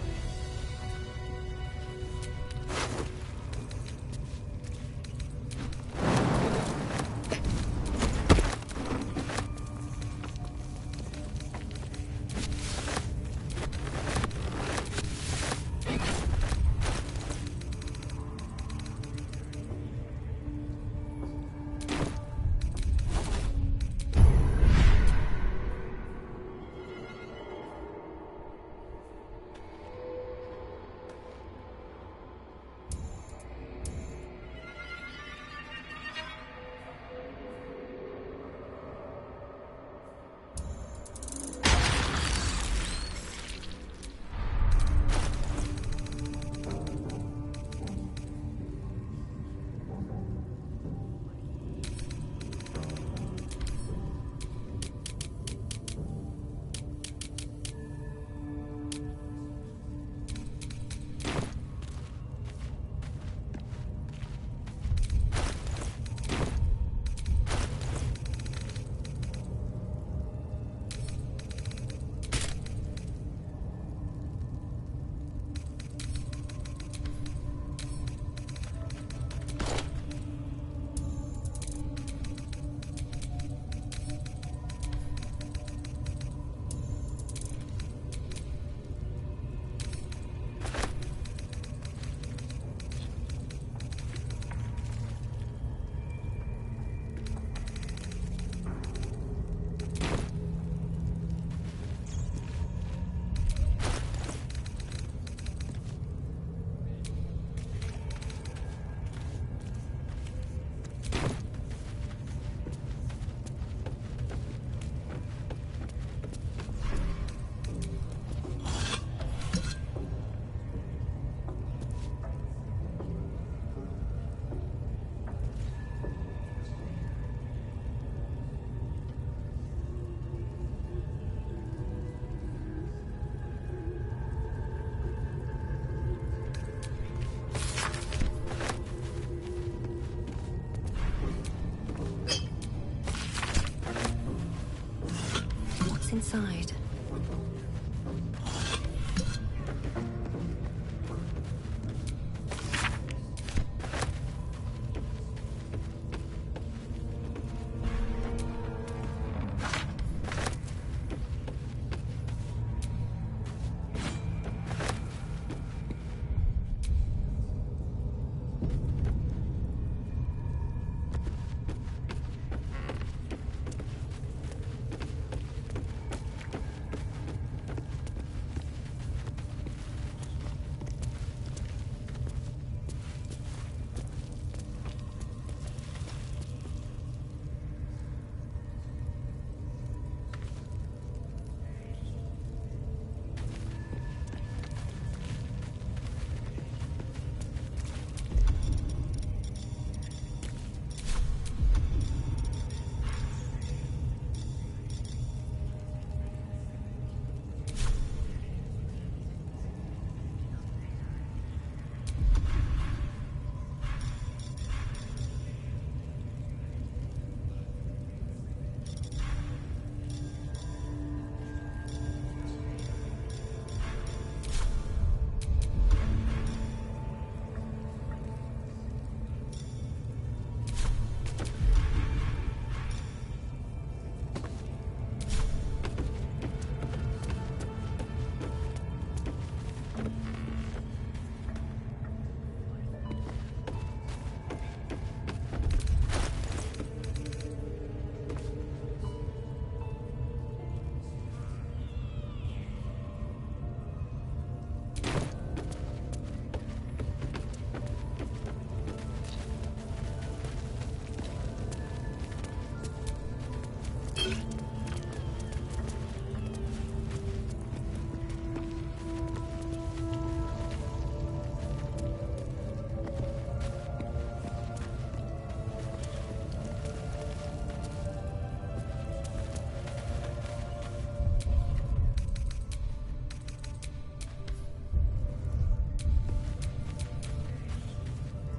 Inside.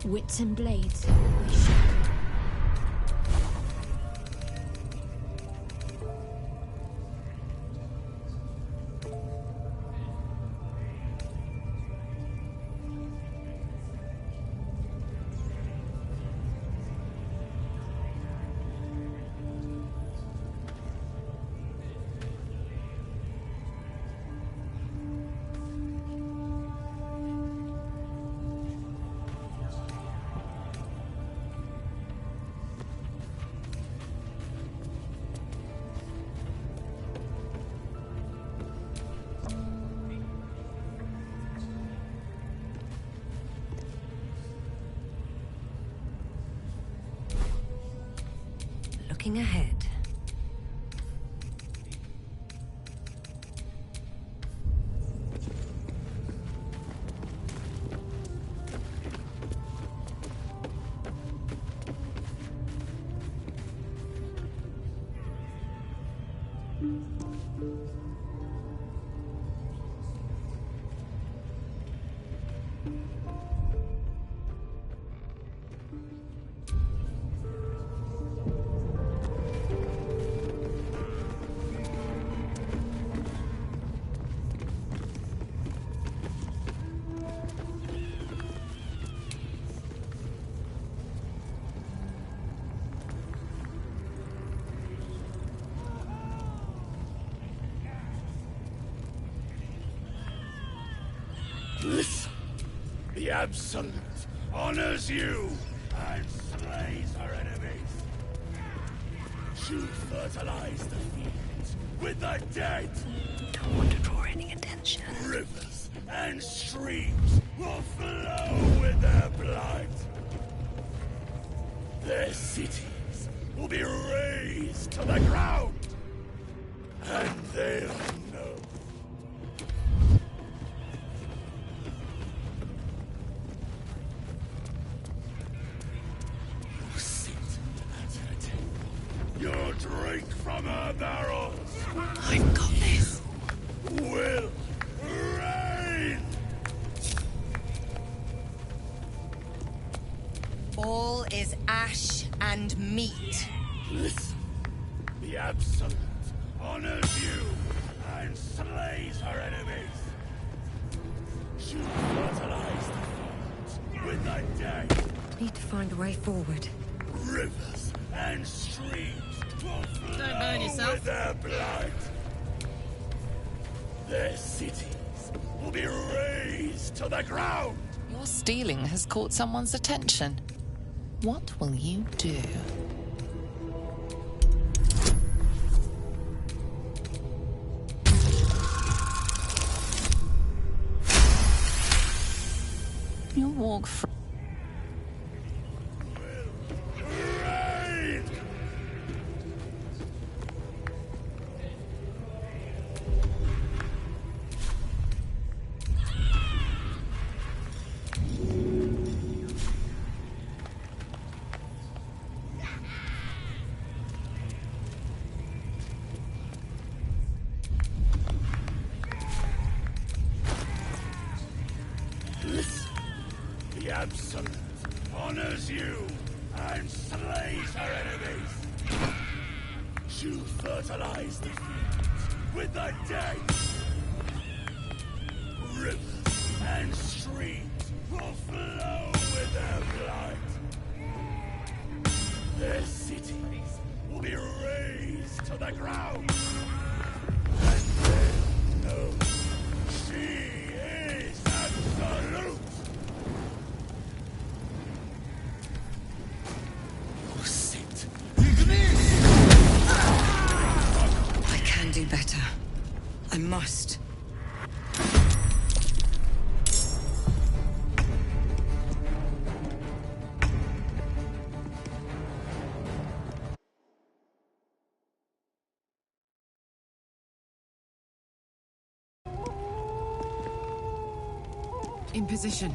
Wits and blades. Looking ahead. Listen. The Absolute honors you and slays her enemies. You fertilize the fields with the dead. Don't want to draw any attention. Rivers and streams will flow with their blood. Their cities will be razed to the ground. And they'll know. You sit at her table. You'll drink from her barrels. I've got this. Will reign. All is ash and meat. Listen. The Absolute honors you and slays her enemies. You fertilize the fields with the dead. Need to find a way forward. Rivers and streams will flow Don't burn yourself. with their blood. Their cities will be razed to the ground. Your stealing has caught someone's attention. What will you do? You'll walk free. Reign. Listen. The Absolute honors you and slays her enemies. You fertilize the fields with the dead. Rivers and streams will flow with their blood. Their cities will be razed to the ground. And then know she is absolute. You sit. I can do better. I must. In position.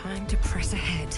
Time to press ahead.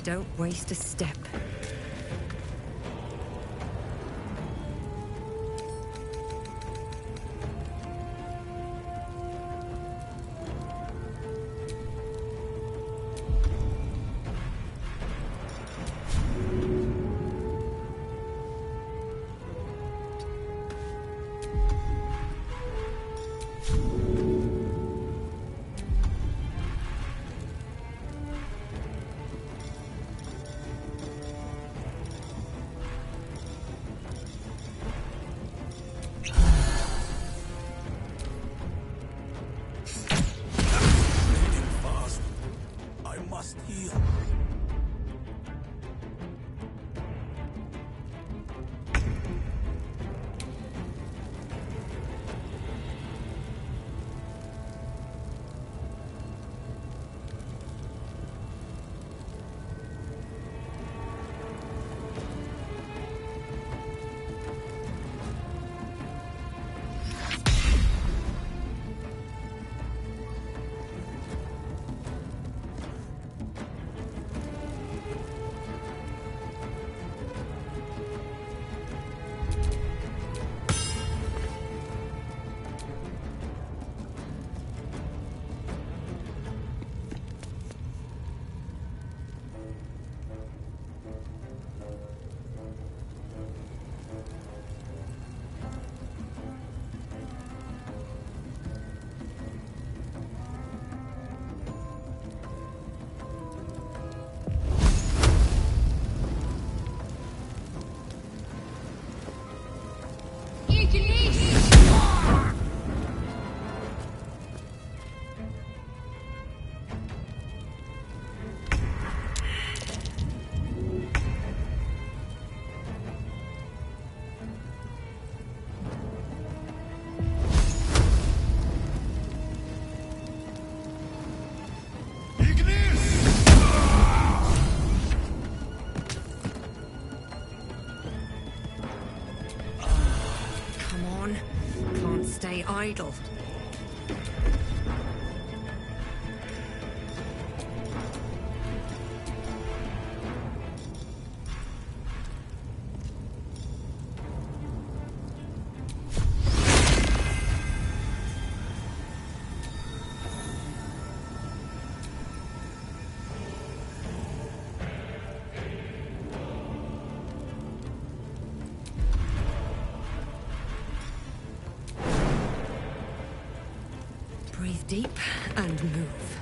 Don't waste a step. Stay idle. Breathe deep and move.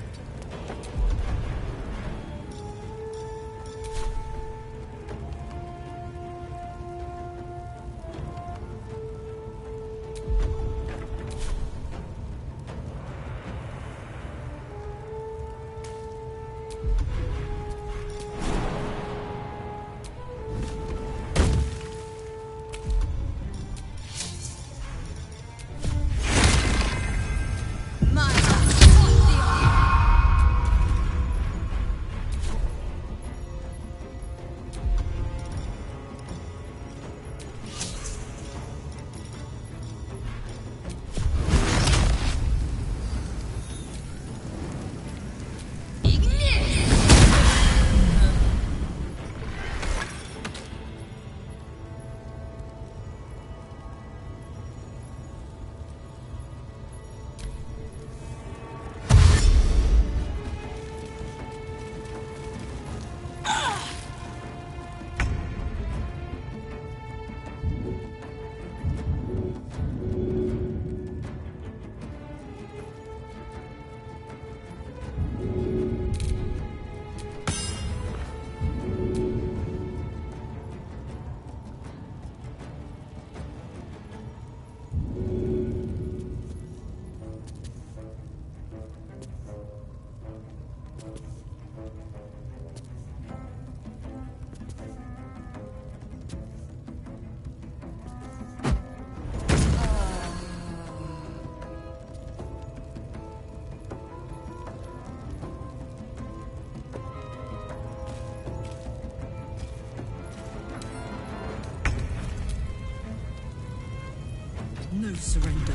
No surrender.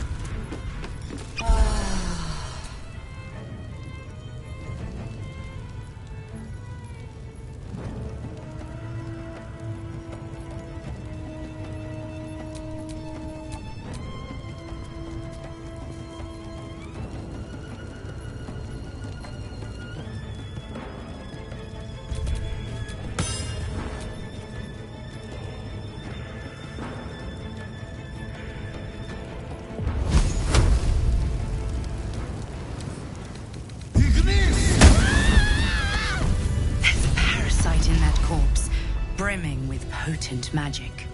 corpse, brimming with potent magic.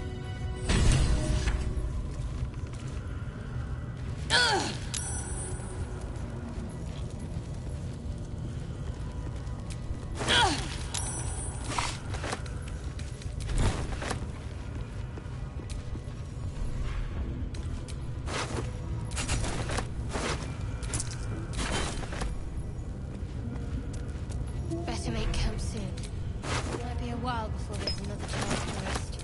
Better make camp soon. Might be a while before there's another chance to rest.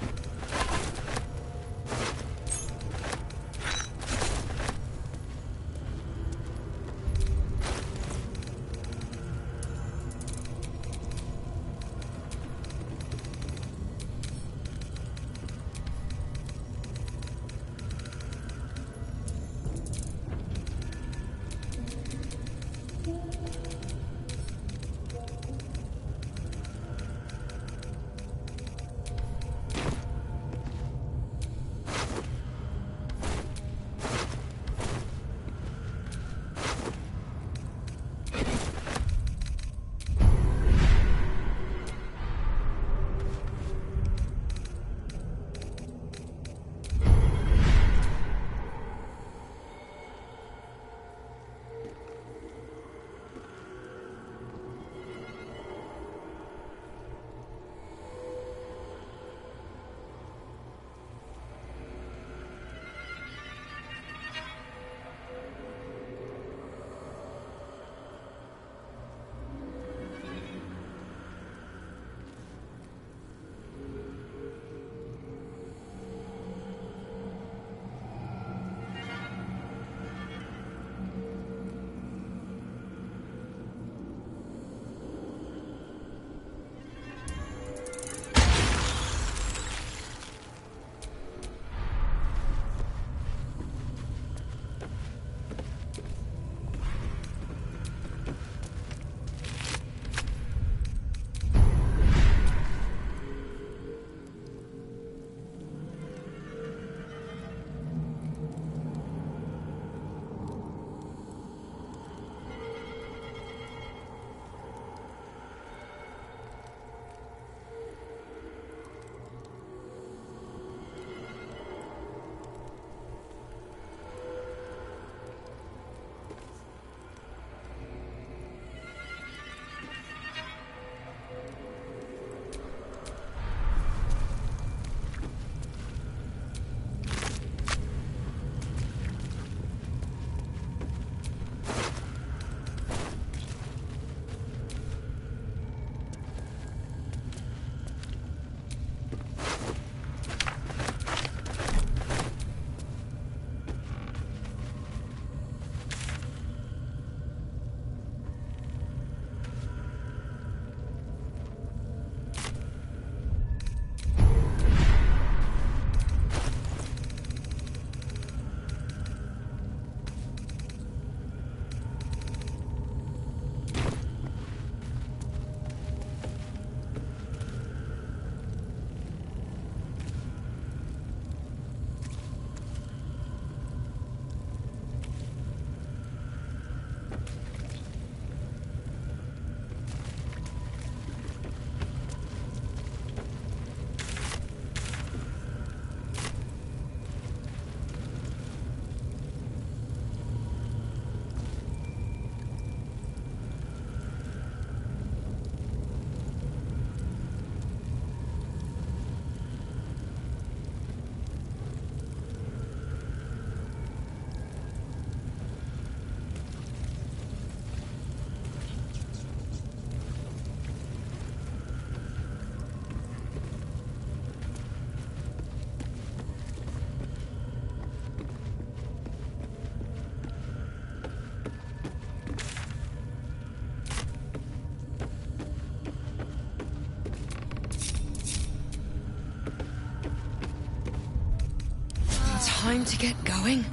Time to get going.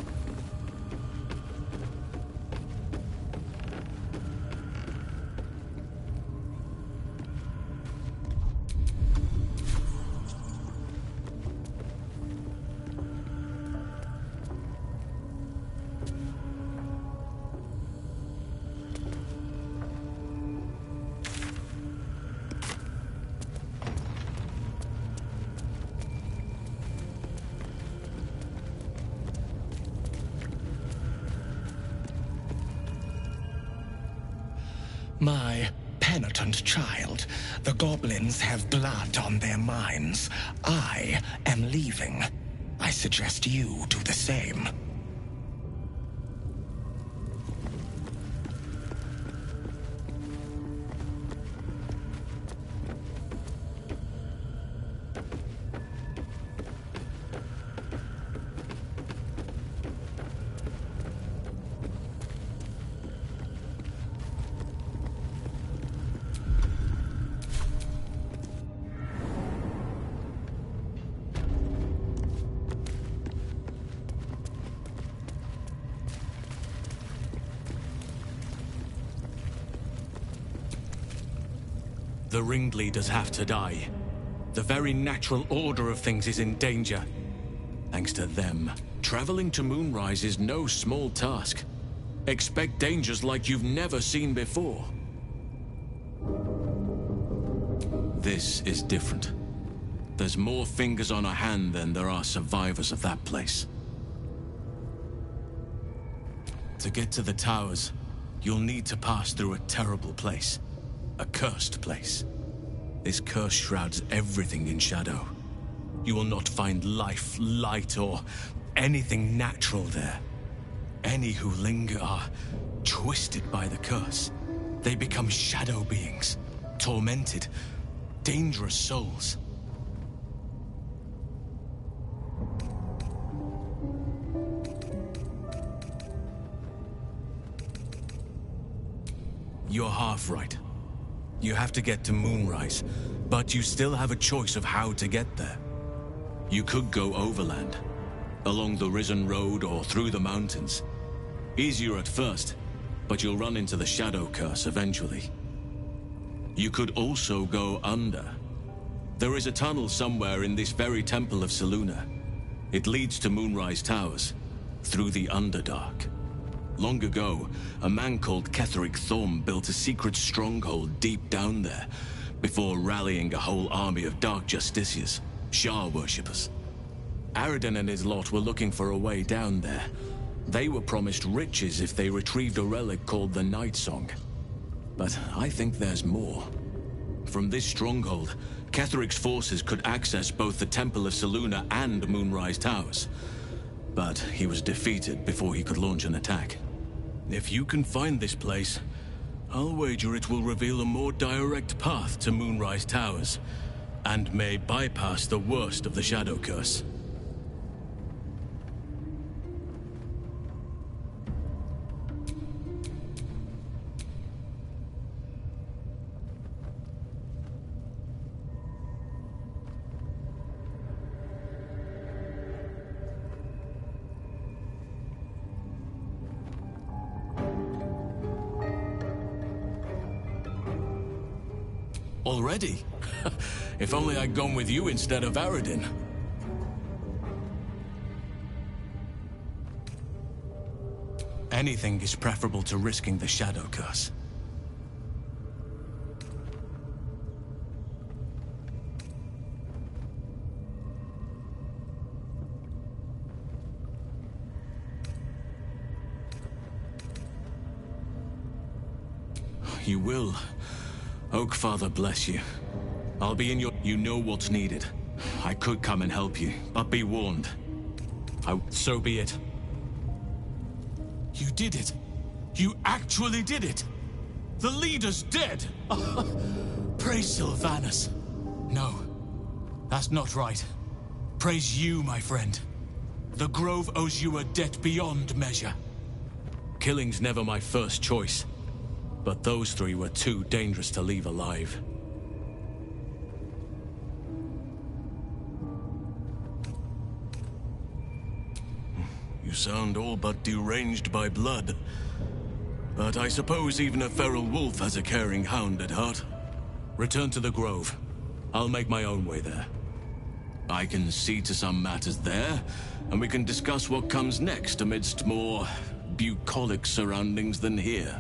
My penitent child, the goblins have blood on their minds. I am leaving. I suggest you do the same. The ringleaders have to die. The very natural order of things is in danger. Thanks to them, traveling to Moonrise is no small task. Expect dangers like you've never seen before. This is different. There's more fingers on a hand than there are survivors of that place. To get to the towers, you'll need to pass through a terrible place. A cursed place. This curse shrouds everything in shadow. You will not find life, light, or anything natural there. Any who linger are twisted by the curse. They become shadow beings, tormented, dangerous souls. You're half right. You have to get to Moonrise, but you still have a choice of how to get there. You could go overland, along the Risen Road or through the mountains. Easier at first, but you'll run into the Shadow Curse eventually. You could also go under. There is a tunnel somewhere in this very Temple of Selûne. It leads to Moonrise Towers, through the Underdark. Long ago, a man called Ketheric Thorm built a secret stronghold deep down there, before rallying a whole army of Dark Justiciars, Shah worshippers. Aradin and his lot were looking for a way down there. They were promised riches if they retrieved a relic called the Night Song. But I think there's more. From this stronghold, Ketheric's forces could access both the Temple of Selûne and Moonrise Towers. But he was defeated before he could launch an attack. If you can find this place, I'll wager it will reveal a more direct path to Moonrise Towers, and may bypass the worst of the Shadow Curse. Already? If only I'd gone with you instead of Aradin. Anything is preferable to risking the Shadow Curse. You will. Oakfather bless you. I'll be in your... You know what's needed. I could come and help you, but be warned. So be it. You did it. You actually did it. The leader's dead. Praise Sylvanus. No, that's not right. Praise you, my friend. The Grove owes you a debt beyond measure. Killing's never my first choice. But those three were too dangerous to leave alive. You sound all but deranged by blood. But I suppose even a feral wolf has a caring hound at heart. Return to the Grove. I'll make my own way there. I can see to some matters there, and we can discuss what comes next amidst more bucolic surroundings than here.